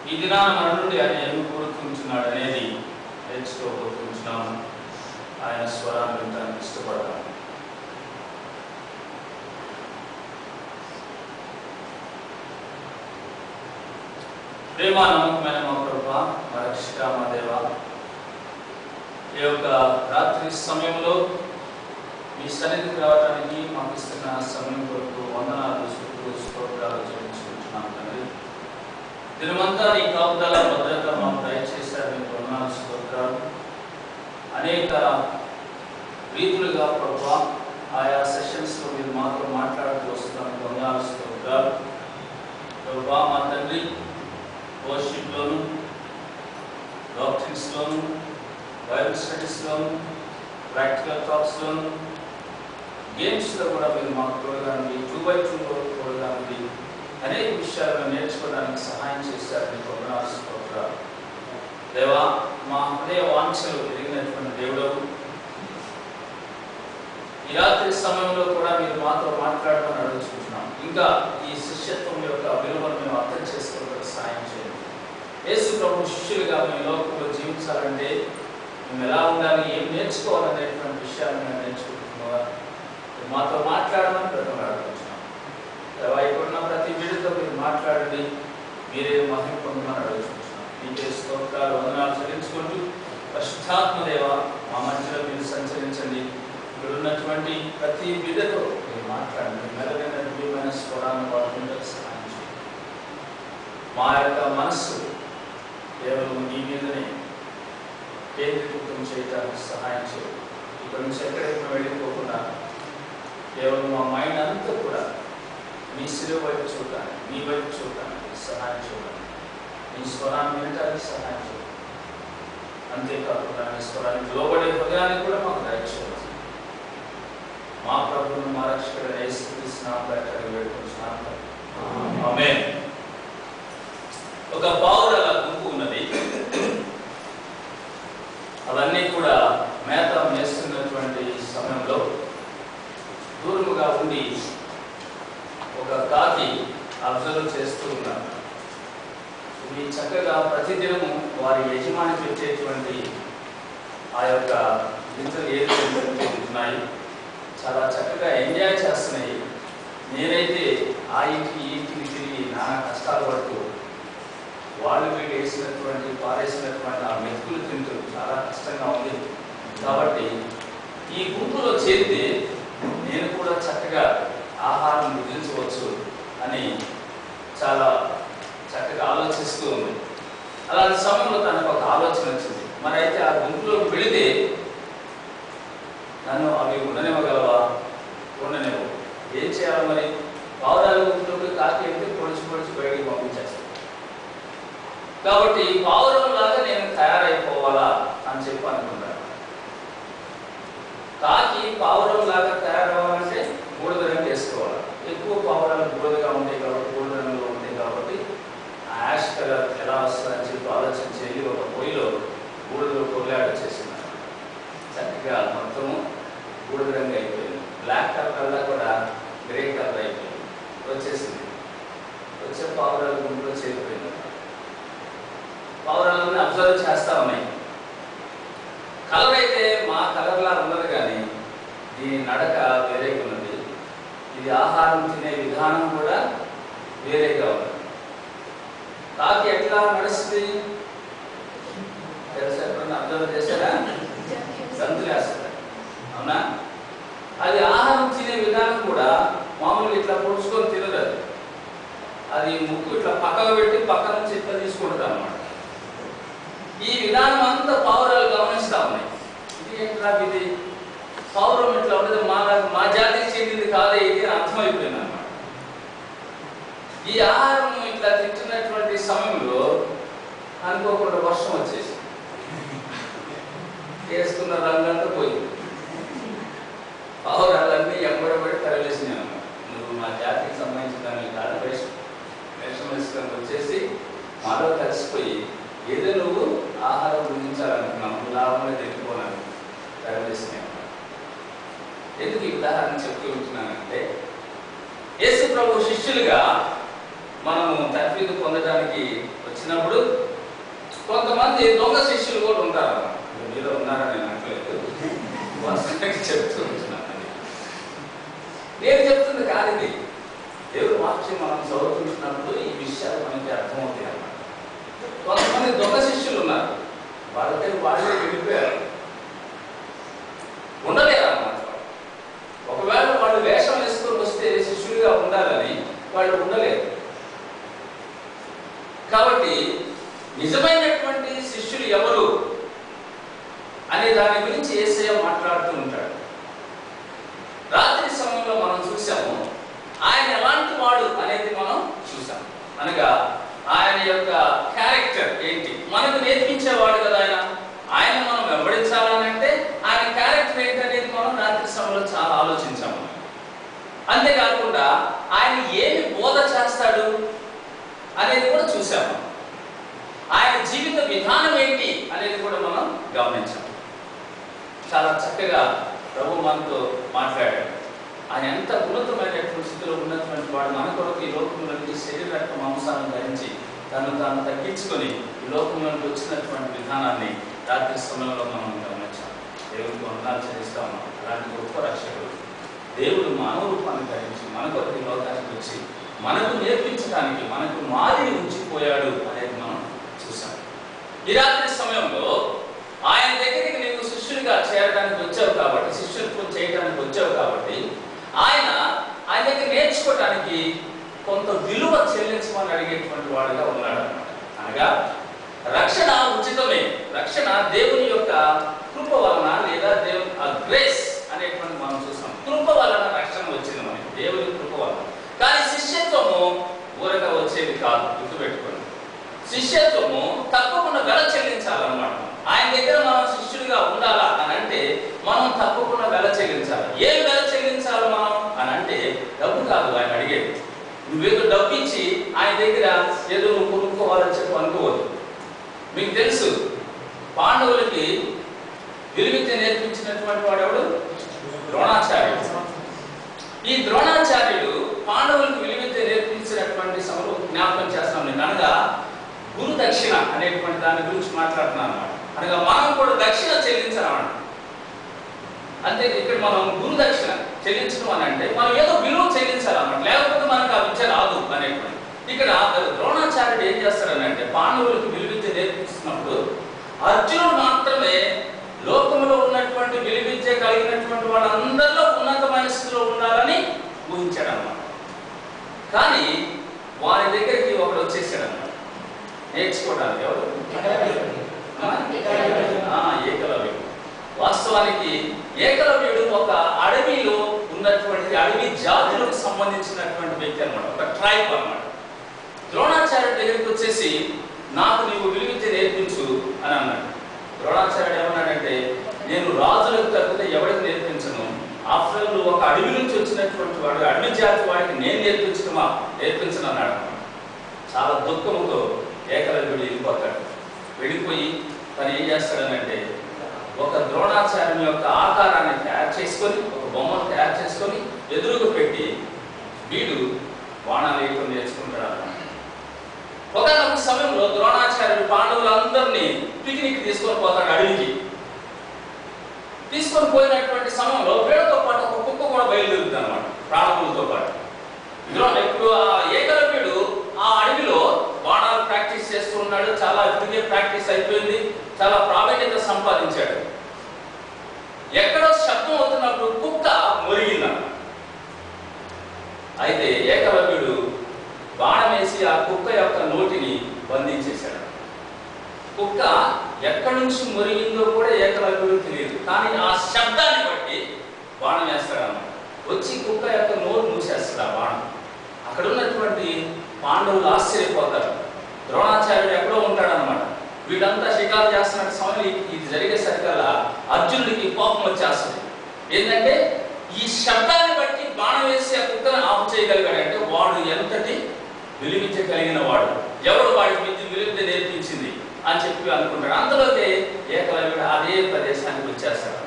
ఈ దినాన మన నుండి ఆయన ఏమి కోరుకుంటున్నాడు అనేది నేర్చుకోబోతున్నాము. ఆయన స్వరాన్ని వినడానికి ఇష్టపడతాము. ప్రేమ నమ్మకమైన మా ప్రభువా, మా రక్షక, మా దేవ, ఈ యొక్క రాత్రి సమయంలో మీ సన్నిధికి రావడానికి మాకు ఇస్తున్న సమయం కొరకు వందనాలు, స్తుతులు, స్తోత్రాలు చెల్లించుకుంటున్నాం తండ్రి. దినమంతా నీ కాపుదల భద్రత మాకు దయచేశారు. మీకు వందనాలు, స్తోత్రాలు. అనేక రీతులుగా ప్రభువా ఆయా సెషన్స్లో మీరు మాతో మాట్లాడుతూ వస్తున్నాను. వందనాలు, స్తోత్రాలు. ప్రభువా మా తండ్రి, వర్షిప్లోను, డాక్టరీన్స్లోను, బైబిల్ స్టడీస్లోను, ప్రాక్టికల్ టాక్స్లోను, గేమ్స్లో కూడా మీరు మాకు తోడుగానండి, 2x2 తోడుగానండి, అనేక విషయాలను నేర్చుకోవడానికి సహాయం చేశారు. మీకు వందనాలు, స్తోత్రాలు. దేవా, మా హృదయ వాంఛలు ఎరిగినటువంటి దేవుడవు, ఈ రాత్రి సమయంలో కూడా మీరు మాతో మాట్లాడమని అడుగుతున్నాం. ఇంకా ఈ శిష్యత్వం యొక్క విలువను మేము అర్థం చేసుకోవడానికి సహాయం చేయండి. యేసు ప్రభు శిష్యులుగా మేము లోకంలో జీవించాలంటే మేము ఎలా ఉండాలి, ఏం నేర్చుకోవాలనేటువంటి విషయాన్ని మేము నేర్చుకుంటున్నావా, మాతో మాట్లాడమని బ్రతమాడుకుంటున్నాం. ఇప్పుడున్న ప్రతి బిడ్డతో మీరు మాట్లాడండి, మీరే మహిమ పొందమని అడుగుతున్నాం. మీకే స్తోత్రాలు, వందనాలు చెల్లించుకుంటూ పరిశుద్ధాత్మ దేవ మా మధ్యలో మీరు సంచరించండి. ఇక్కడ ఉన్నటువంటి ప్రతి బిడ్డతో మీరు మాట్లాడండి. మెరుగైన దివ్యమైన స్వరాన్ని వాడుకుంటే సహాయం చేయండి. మా యొక్క మనస్సు కేవలం నీ మీదనే కేంద్రీకృతం చేయడానికి సహాయం చేయండి. ఇక్కడ నుంచి ఎక్కడెక్కడ వెళ్ళిపోకుండా కేవలం మా మైండ్ అంతా కూడా మీ శిలువ వైపు చూడటానికి, మీ వైపు చూడటానికి సహాయం చేయండి. మీ స్వరాన్ని వినటానికి సహాయం చేయండి. అంతేకాకుండా మీ స్వరానికి లోబడే హృదయాన్ని కూడా మాకు దయచేయండి. మా ప్రభువును, మా రక్షకుడైన యేసుక్రీస్తు నామములో వేడుకుంటున్నాము. ఆమేన్. ఒక పావురాల గుంపు ఉన్నది. అవన్నీ కూడా మేత మేస్తున్నటువంటి సమయంలో దూరముగా ఉండి ఒక కాకి అబ్జర్వ్ చేస్తూ ఉన్నారు. ఇవి చక్కగా ప్రతిదినము వారి యజమాని పెట్టేటువంటి ఆ యొక్క గింజలు ఏదైతే ఉంటున్నాయి, చాలా చక్కగా ఎంజాయ్ చేస్తున్నాయి. నేనైతే ఆ ఇంటికి ఈ ఇంటికి తిరిగి నానా కష్టాలు పడుతూ వాళ్ళు వీళ్ళు వేసినటువంటి పారేసినటువంటి ఆ మెతుకులు తింటూ చాలా కష్టంగా ఉంది. కాబట్టి ఈ గుంపులో చేరితే నేను కూడా చక్కగా ఆహారం భుజించవచ్చు అని చాలా చక్కగా ఆలోచిస్తూ ఉంది. అలాంటి సమయంలో తనకు ఒక ఆలోచన వచ్చింది. మరి అయితే ఆ గుంపులోకి వెళితే నన్ను అవి ఉండనివ్వగలవా? ఉండనివ్వవు. ఏం చేయాలి మరి? పావురాల గుంపులోకి కాకి వెళ్తే పొడిచి బయటికి పంపించేస్తాను. కాబట్టి పావురంలాగా నేను తయారైపోవాలా అని చెప్పి అనుకుంటాను. కాకి పావురంలాగా తయారవ్వాలంటే బూడిద రంగు వేసుకోవాలి. ఎక్కువ పావురాలు బూడిదగా ఉంటాయి కాబట్టి, బూడిద రంగులో ఉంటాయి కాబట్టి యాష్ కలర్ ఎలా వస్తుందని చెప్పి ఆలోచించి వెళ్ళి ఒక పొయ్యిలో బూడిదలో కొల్లాడ చేసినాను. చక్కగా మొత్తము బూడిద రంగు అయిపోయింది. బ్లాక్ కలర్ కూడా గ్రే కలర్ అయిపోయింది, వచ్చేసింది. వచ్చే పావురాలు గుంపులో చేరిపోయింది. పావురాలను అబ్జర్వ్ చేస్తూ ఉన్నాయి. కలర్ అయితే మా కలర్లా ఉన్నది, కానీ దీని నడక వేరేగా ఉన్నది. ఇది ఆహారం తినే విధానం కూడా వేరేగా ఉన్నది. కాకి ఎట్లా నడుస్తుంది తెలుసా? ఎప్పుడన్నా అబ్జర్వ్ చేశారా? గంతులు వేస్తుంది, అవునా? అది ఆహారం తినే విధానం కూడా మామూలుగా ఇట్లా పొడుచుకొని తినదు. అది ముక్కు ఇట్లా పక్కకు పెట్టి పక్క నుంచి ఇట్లా తీసుకుంటుంది అన్నమాట. ఈ విధానం అంతా పావురాలు గమనిస్తూ ఉన్నాయి. ఇది ఏంట్రా, ఇది పావురం ఇట్లా ఉండదు, మా జాతికి చెందింది కాదే ఇది అని అర్థమైపోయింది అన్నమాట. ఈ ఆహారం ఇట్లా తింటున్నటువంటి సమయంలో అనుకోకుండా వర్షం వచ్చేసి వేసుకున్న రంగంతా పోయింది. పావురాలన్నీ ఎంబడబడి తరలేసినాయి అన్నమాట. నువ్వు మా జాతికి సంబంధించిన దాన్ని కాదు, వేషం వేసుకొని వచ్చేసి మాలో కలిసిపోయి ఏదో నువ్వు ఆహారం భుజించాలనుకున్నావు, లాభంగా తెగిపోవాలని తరలేసినాయి. ఎందుకు ఈ ఉదాహరణ చెప్తూ ఉంటున్నానంటే, యేసు ప్రభు శిష్యులుగా మనము తర్ఫీదు పొందడానికి వచ్చినప్పుడు కొంతమంది దొంగ శిష్యులు కూడా ఉంటారు. మీలో ఉన్నారని నేను అనట్లేదు, చెప్తూ ఉంటున్నాను. నేను చెప్తుంది కాదు ఇది, దేవుడి వాక్యం మనం చదువుకుంటున్నప్పుడు ఈ విషయాలు మనకి అర్థమవుతాయి అన్నమాట. కొంతమంది దొంగ శిష్యులు ఉన్నారు, వాళ్ళ దగ్గర వాళ్ళే వెళ్ళిపోయారు, ఉండలేరు అన్నమాట. ఒకవేళ వాళ్ళు వేషం వేసుకొని వస్తే శిష్యులుగా ఉండాలని వాళ్ళు ఉండలేరు. కాబట్టి నిజమైనటువంటి శిష్యులు ఎవరు అనే దాని గురించి యేసయ్య మాట్లాడుతూ ఉంటాడు. రాత్రి సమయంలో మనం చూసాము ఆయన ఎలాంటి వాడు అనేది మనం చూసాం. అనగా ఆయన యొక్క క్యారెక్టర్ ఏంటి మనకు నేర్పించేవాడు కదా ఆయన. ఆయన మనం వెంబడించాలని అంటే ఆయన క్యారెక్టర్ ఏంటి అనేది మనం రాత్రి సమయంలో చాలా ఆలోచించాము. అంతేకాకుండా ఆయన ఏమి బోధ చేస్తాడు అనేది కూడా చూసాము. ఆయన జీవిత విధానం ఏంటి అనేది కూడా మనం గమనించాము. చాలా చక్కగా ప్రభు మనతో మాట్లాడాడు. ఆయన ఎంత ఉన్నతమైనటువంటి స్థితిలో ఉన్నటువంటి వాడు మన కొరకు ఈ లోకంలోకి శరీర రక్త మాంసాలను ధరించి తాను తగ్గించుకొని ఈ లోకంలోకి వచ్చినటువంటి విధానాన్ని రాత్రి సమయంలో మనం గమనించాం. దేవుడికి వందనాలు చెల్లిస్తాము. అలాంటి గొప్ప రక్షకుడు దేవుడు మానవ రూపాన్ని ధరించి మన కొరకు ఈ లోకానికి వచ్చి మనకు నేర్పించడానికి మనకు మాదిరి ఉంచిపోయాడు అనేది మనం చూసాం. ఈ రాత్రి సమయంలో ఆయన దగ్గరికి నీవు శిష్యుడిగా చేరడానికి వచ్చావు కాబట్టి, శిష్యుత్వం చేయడానికి వచ్చావు కాబట్టి ఆయన దగ్గర నేర్చుకోవడానికి కొంత విలువ చెల్లించమని అడిగేటువంటి వాడుగా ఉన్నాడు అన్నమాట. అనగా రక్షణ ఉచితమే. రక్షణ దేవుని యొక్క కృప వలన లేదా దేవుని గ్రేస్ అనేటువంటి మనం చూసాం. కృప వలన రక్షణ వచ్చింది మనకి, దేవుని కృప వలన. కానీ శిష్యత్వము ఊరగా వచ్చేది కాదు, గుర్తుపెట్టుకోండి. శిష్యత్వము తప్పకుండా వెల చెల్లించాలన్నమాట. ఆయన దగ్గర మనం శిష్యుడిగా ఉండాలా అని అంటే మనం తప్పకుండా వెల చెల్లించాలి. ఏం వెల చెల్లించాలి మనం అని అంటే డబ్బు కాదు ఆయన అడిగేది. నువ్వేదో డబ్బు ఇచ్చి ఆయన దగ్గర ఏదో నువ్వు కొనుక్కోవాలని చెప్పి అనుకోవద్దు. మీకు తెలుసు పాండవులకి విలువిద్య నేర్పించినటువంటి వాడు ఎవడు? ద్రోణాచార్యుడు. ఈ ద్రోణాచార్యుడు పాండవులకు విలువిద్య నేర్పించినటువంటి సమయం జ్ఞాపకం చేస్తాం నేను. అనగా గురు దక్షిణ అనేటువంటి దాని గురించి మాట్లాడుతున్నాను అన్నమాట. అనగా మనం కూడా దక్షిణ చెల్లించాలన్నమాట. అంతే ఇక్కడ మనం గురు దక్షిణ చెల్లించడం అని అంటే మనం ఏదో విలువ చెల్లించాలన్నమాట, లేకపోతే మనకు ఆ విద్య రాదు అనేటువంటి. ఇక్కడ ద్రోణాచార్యుడు ఏం చేస్తాడని అంటే పాండవులకు విలువిద్య నేర్పిస్తున్నప్పుడు అర్జునుడు మాత్రమే లోకంలో ఉన్నటువంటి విలువిద్య కలిగినటువంటి వాళ్ళందరిలో ఉన్నతమైన స్థితిలో ఉండాలని ఊహించాడు అన్నమాట. కానీ వారి దగ్గరికి ఒకడు వచ్చేసాడు అన్నమాట నేర్చుకోవడానికి. ఎవరు? ఏకలవ్యుడు. వాస్తవానికి ఏకలవ్యుడు ఒక అడవిలో ఉన్నటువంటి అడవి జాతులకు సంబంధించినటువంటి వ్యక్తి అనమాట, ఒక ట్రైబ్ అనమాట. ద్రోణాచార్యుడి దగ్గరికి వచ్చేసి నాకు నీవు విలువిద్య నేర్పించు అని అన్నాడు. ద్రోణాచార్యుడు ఏమన్నాడంటే నేను రాజులకు తప్పితే ఎవరికి నేర్పించను. ఆఫ్టర్ నువ్వు ఒక అడవి నుంచి వచ్చినటువంటి వాడు, అడవి జాతి వాడికి నేను నేర్పించను అన్నాడు. చాలా దుఃఖంతో ఏకలవ్యుడు వెళ్ళిపోతాడు. వెళ్ళిపోయి తను ఏం చేస్తాడనంటే ఒక ద్రోణాచార్యుని యొక్క ఆకారాన్ని తయారు చేసుకొని, ఒక బొమ్మను తయారు చేసుకొని ఎదురుగా పెట్టి వీడు బాణాలు వేయడం నేర్చుకుంటాడు అన్నమాట. ఒకనొక సమయంలో ద్రోణాచార్యుడు పాండవులందరినీ పిక్నిక్ తీసుకొని పోతాడు అడవికి. తీసుకొని పోయినటువంటి సమయంలో వీళ్ళతో పాటు ఒక కుక్క కూడా బయలుదేరుతుంది అనమాట, ప్రాణములతో పాటు. ఇప్పుడు ఆ ఏకలవ్యుడు ఆ అడవిలో బాణాలు ప్రాక్టీస్ చేస్తూ ఉన్నాడు. చాలా ఇప్పటికే ప్రాక్టీస్ అయిపోయింది, చాలా ప్రావీణ్యత సంపాదించాడు. ఎక్కడో శబ్దం అవుతున్నప్పుడు కుక్క మురిగిందన్నమాట. అయితే ఏకలవ్యుడు బాణం వేసి ఆ కుక్క యొక్క నోటిని బంధించేశాడు. కుక్క ఎక్కడి నుంచి మురిగిందో కూడా ఏకలవ్యుడు తెలియదు, కానీ ఆ శబ్దాన్ని బట్టి బాణం వేస్తాడన్నమాట. వచ్చి కుక్క యొక్క నోరు మూసేస్తాడు ఆ బాణం. అక్కడ ఉన్నటువంటి పాండవులు ఆశ్చర్యపోతారు. ద్రోణాచార్యుడు ఎక్కడో ఉంటాడనమాట. వీళ్ళంతా షికారు చేస్తున్న సమయం ఇది జరిగేసరికల్లా అర్జునుడికి కోపం వచ్చేస్తుంది. ఏంటంటే ఈ శబ్దాన్ని బట్టి బాణం వేసి ఆ కుక్కను ఆఫ్ చేయగలిగాడంటే వాడు ఎంతటి విలువిద్య కలిగిన వాడు, ఎవరు వాడికి విలువిద్య నేర్పించింది అని చెప్పి అనుకుంటాడు. అంతలోకే ఏకలవ్యుడు అదే ప్రదేశానికి వచ్చేస్తాడు.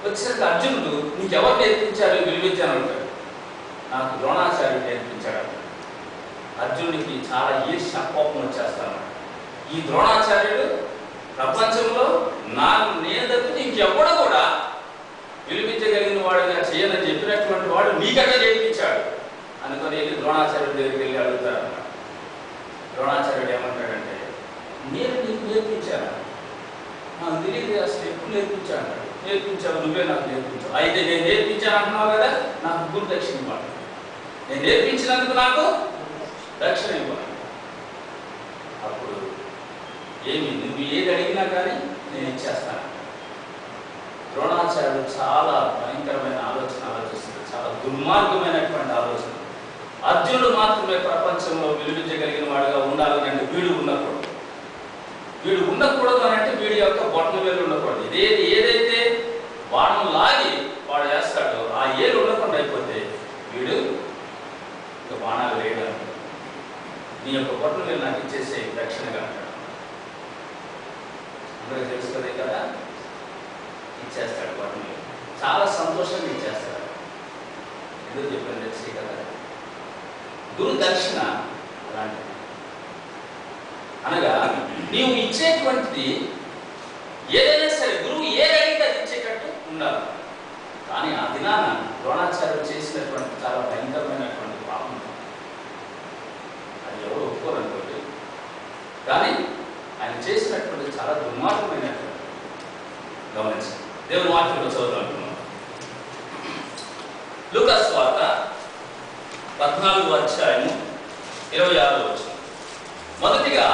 వచ్చేసరికి అర్జునుడు నీకెవరు నేర్పించారు విలువిద్య అని అంటాడు. నాకు ద్రోణాచార్యుడు నేర్పించాడు. అర్జునుడికి చాలా ఈర్ష్య కోపం వచ్చేస్తాను. ఈ ద్రోణాచార్యుడు ప్రపంచంలో నేను తప్పితే ఇంకెవ్వడు కూడా విలిపించగలిగిన వాడుగా చేయనని చెప్పినటువంటి వాడు నీకట్లా చేయించాడు అనుకొని వెళ్ళి ద్రోణాచార్యుడి దగ్గరికి వెళ్ళి అడుగుతారు. ద్రోణాచార్యుడు ఏమంటాడంటే, నేను నీకు నేర్పించాను, నాకు తెలియదు అసలు ఎప్పుడు నేర్పించాను. నేర్పించావు, నువ్వే నాకు నేర్పించావు. అయితే నేను నేర్పించాను అంటున్నావు కదా, నాకు గురు దక్షిణ ఇవ్వాలి. నేను నేర్పించినందుకు నాకు దక్షిణ ఇవ్వాలి. అప్పుడు ఏమి నువ్వు ఏది అడిగినా కానీ నేను ఇచ్చేస్తాను. ద్రోణాచార్యుడు చాలా భయంకరమైన ఆలోచన ఆలోచిస్తుంది, చాలా దుర్మార్గమైనటువంటి ఆలోచన. అర్జునుడు మాత్రమే ప్రపంచంలో విలువించగలిగిన వాడుగా ఉండాలని అంటే వీడు ఉండకూడదు. వీడు ఉండకూడదు అని అంటే వీడి యొక్క బొట్టన వేలు ఉండకూడదు. ఏదైతే బాణం లాగి వాడు వేస్తాడో ఆ ఏలు ఉండకుండా అయిపోతే వీడు ఇక బాణాలు వేయడం. నీ యొక్క బొట్టన వేలు నాకు ఇచ్చేసే దక్షిణగా అంటాడు. అందరికీ తెలుసుకునే కదా, ఇచ్చేస్తాడు బొట్టన వేలు. చాలా సంతోషంగా ఇచ్చేస్తాడు. ఎందుకు చెప్పాను తెలిసి కదా, గురు దక్షిణ అలాంటిది. అనగా నీవు ఇచ్చేటువంటిది ఏదైనా సరే గురువు ఏది అడిగితే అది ఇచ్చేటట్టు ఉండాలి. కానీ ఆ దినాన ద్రోణాచార్యుడు చేసినటువంటి చాలా భయంకరమైనటువంటి పాపం. అది ఎవరు ఒప్పుకోరనుకోండి, కానీ ఆయన చేసినటువంటి చాలా దుర్మార్గమైనటువంటి. గమనించండి, దేవుని వాక్యంలో చదువుతున్నాం. లూకా సువార్త 14వ అధ్యాయము 26వ వచనం. మొదటిగా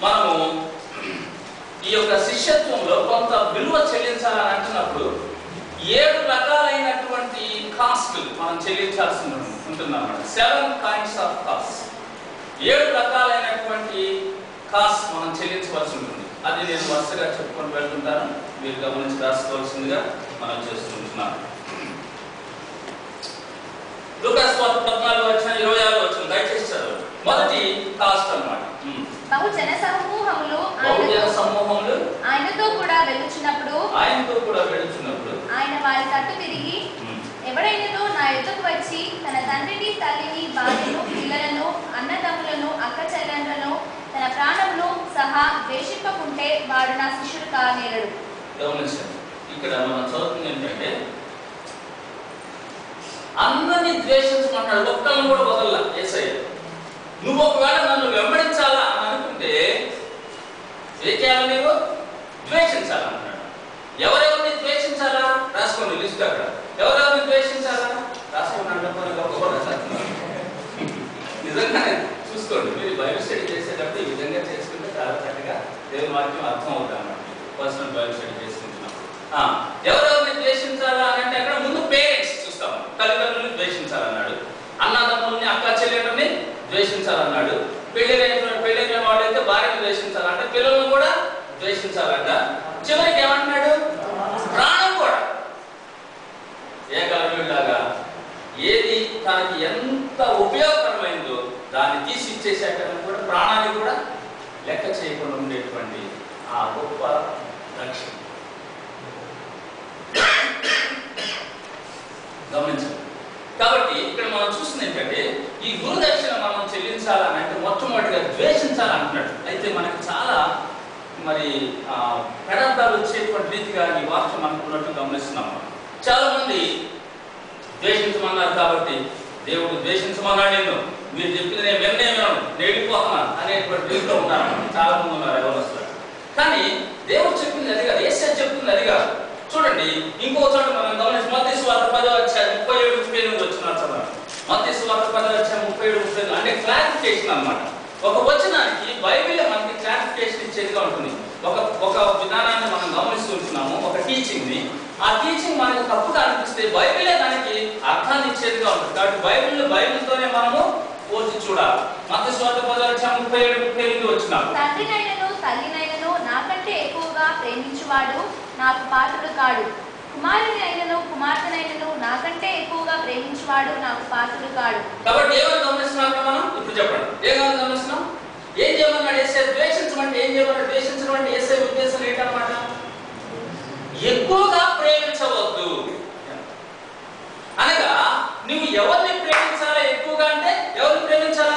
మనము ఈ యొక్క శిష్యత్వంలో కొంత విలువ చెల్లించాలని అంటున్నప్పుడు 7 రకాలైనటువంటి కాస్ట్లు మనం చెల్లించాల్సి ఉంటుందన్నమాట. 7 kinds of costs. 7 రకాలైనటువంటి కాస్ట్ మనం చెల్లించవలసి ఉంటుంది. అది నేను వరుసగా చెప్పుకొని వెళ్తుంటాను, మీరు గమనించి రాసుకోవాల్సిందిగా మనం చేస్తుంటున్నాను. లూకా సువార్త 14వ అధ్యాయం 26వ వచనం దయచేసి చదవండి. మొదటి కాస్ట్ అన్నమాట. బహుజన సమూహములు ఆయనతో కూడా వెలుచున్నప్పుడు ఆయన వారి తట్టు తిరిగి, ఎవడైనను నా యొద్దకు వచ్చి తన తండ్రిని, తల్లిని, భార్యను, పిల్లలను, అన్నదమ్ములను, అక్క చెల్లెళ్ళను, తన ప్రాణమును సహా ద్వేషింపకుంటే వాడు నా శిష్యుడు కానేరడు. గమనించండి, ఇక్కడ మనం చదువుతుంది ఏంటంటే అందరినీ ద్వేషించమంటాడు, ఒక్కళ్ళని కూడా వదల యేసయ్య. నువ్వు ఒకవేళ నన్ను వెంబడించాలా అని అనుకుంటే ఏం చేయాలి? నీవు ద్వేషించాలన్నాడు. ఎవరెవరిని ద్వేషించాలా రాసుకోండి, లిస్ట్ అక్కడ. ఎవరెవరిని ద్వేషించాలా రాసుకోండి. నిజంగానే చూసుకోండి, మీరు బైబిల్ స్టడీ చేసేటప్పుడు ఈ విధంగా చేసుకుంటే చాలా చక్కగా దేవుని వాక్యం అర్థం అవుతుంది అన్నమాట. పర్సనల్ బైబిల్ స్టడీ చేసుకుంటున్నాం. ఎవరెవరిని ద్వేషించాలా అని అంటే అక్కడ ముందు పేరెంట్స్ చూస్తాము. తల్లిదండ్రులని ద్వేషించాలన్నాడు, అన్నదమ్ముల్ని, అక్క చెల్లెళ్ళని ద్వేషించాలన్నాడు, పెళ్ళైన వాళ్ళైతే భార్యను ద్వేషించాలంటే పిల్లలను కూడా ద్వేషించాలంట. చివరికి ఏమంటున్నాడు? ప్రాణం కూడా. ఏకలవ్యుడిలాగా ఏది తనకి ఎంత ఉపయోగకరమైందో దాన్ని తీసి ఇచ్చేసాక కూడా ప్రాణాన్ని కూడా లెక్క చేయకుండా ఉండేటువంటి ఆ గొప్ప రక్షణ. గమనించండి. కాబట్టి ఇక్కడ మనం చూస్తుంది ఏంటంటే ఈ గురు దక్షిణ మనం చెల్లించాలని అంటే మొట్టమొదటిగా ద్వేషించాలంటున్నాడు. అయితే మనకి చాలా మరి పెడార్థాలు వచ్చేటువంటి రీతిగా ఈ వాక్యం అనుకున్నట్టు గమనిస్తున్నాం. చాలా మంది ద్వేషించమన్నారు కాబట్టి దేవుడు ద్వేషించమన్నాడు, నేను మీరు చెప్పిన నేను వినను, నేను వెళ్ళిపోతున్నాను అనేటువంటి రీతిలో ఉన్నారు చాలా మంది ఉన్నారు ఎవరు. కానీ దేవుడు చెప్పింది అది కాదు, యేసయ్య చెప్తుంది అది కాదు. చూడండి, ఇంకో చోట మనం గమనించి మత్తయి సువార్త 10వ అధ్యాయం 37-38 వచ్చిన చదవండి. మత్తయి సువార్త 10వ అధ్యాయం 37-38 అంటే క్లారిఫికేషన్ అన్నమాట. ఒక వచనానికి బైబిల్ మనకి క్లారిఫికేషన్ ఇచ్చేదిగా ఉంటుంది. ఒక విధానాన్ని మనం గమనిస్తుంటున్నాము, ఒక టీచింగ్ ని. ఆ టీచింగ్ మనకు తప్పుగా అనిపిస్తే బైబిలే దానికి అర్థాన్ని ఇచ్చేదిగా ఉంటుంది. కాబట్టి బైబిల్తోనే మనము పోల్చి చూడాలి. మత్తయి సువార్త 10వ అధ్యాయం 37-38 వచ్చిన తండ్రినైనను తల్లినైనను నాకంటే ఎక్కువగా ప్రేమించువాడు నాకు పాత్రుడు కాడు. కుమారుని అయినను కుమార్తెనైనను నాకంటే ఎక్కువగా ప్రేమించువాడు నాకు పాత్రుడు కాడు. కాబట్టి ఏమని గమనిస్తున్నాం మనం? ఇప్పుడు చెప్పండి, ఏమని గమనిస్తున్నాం? ఏం చేయమన్నాడు యేసయ్య? ద్వేషించమంటే ఏం చేయమన్నాడు? ద్వేషించడం అంటే యేసయ్య ఉద్దేశం ఏంటన్నమాట? ఎక్కువగా ప్రేమించవద్దు అనగా నువ్వు ఎవరిని ప్రేమించాలా ఎక్కువగా అంటే ఎవరిని ప్రేమించాలా?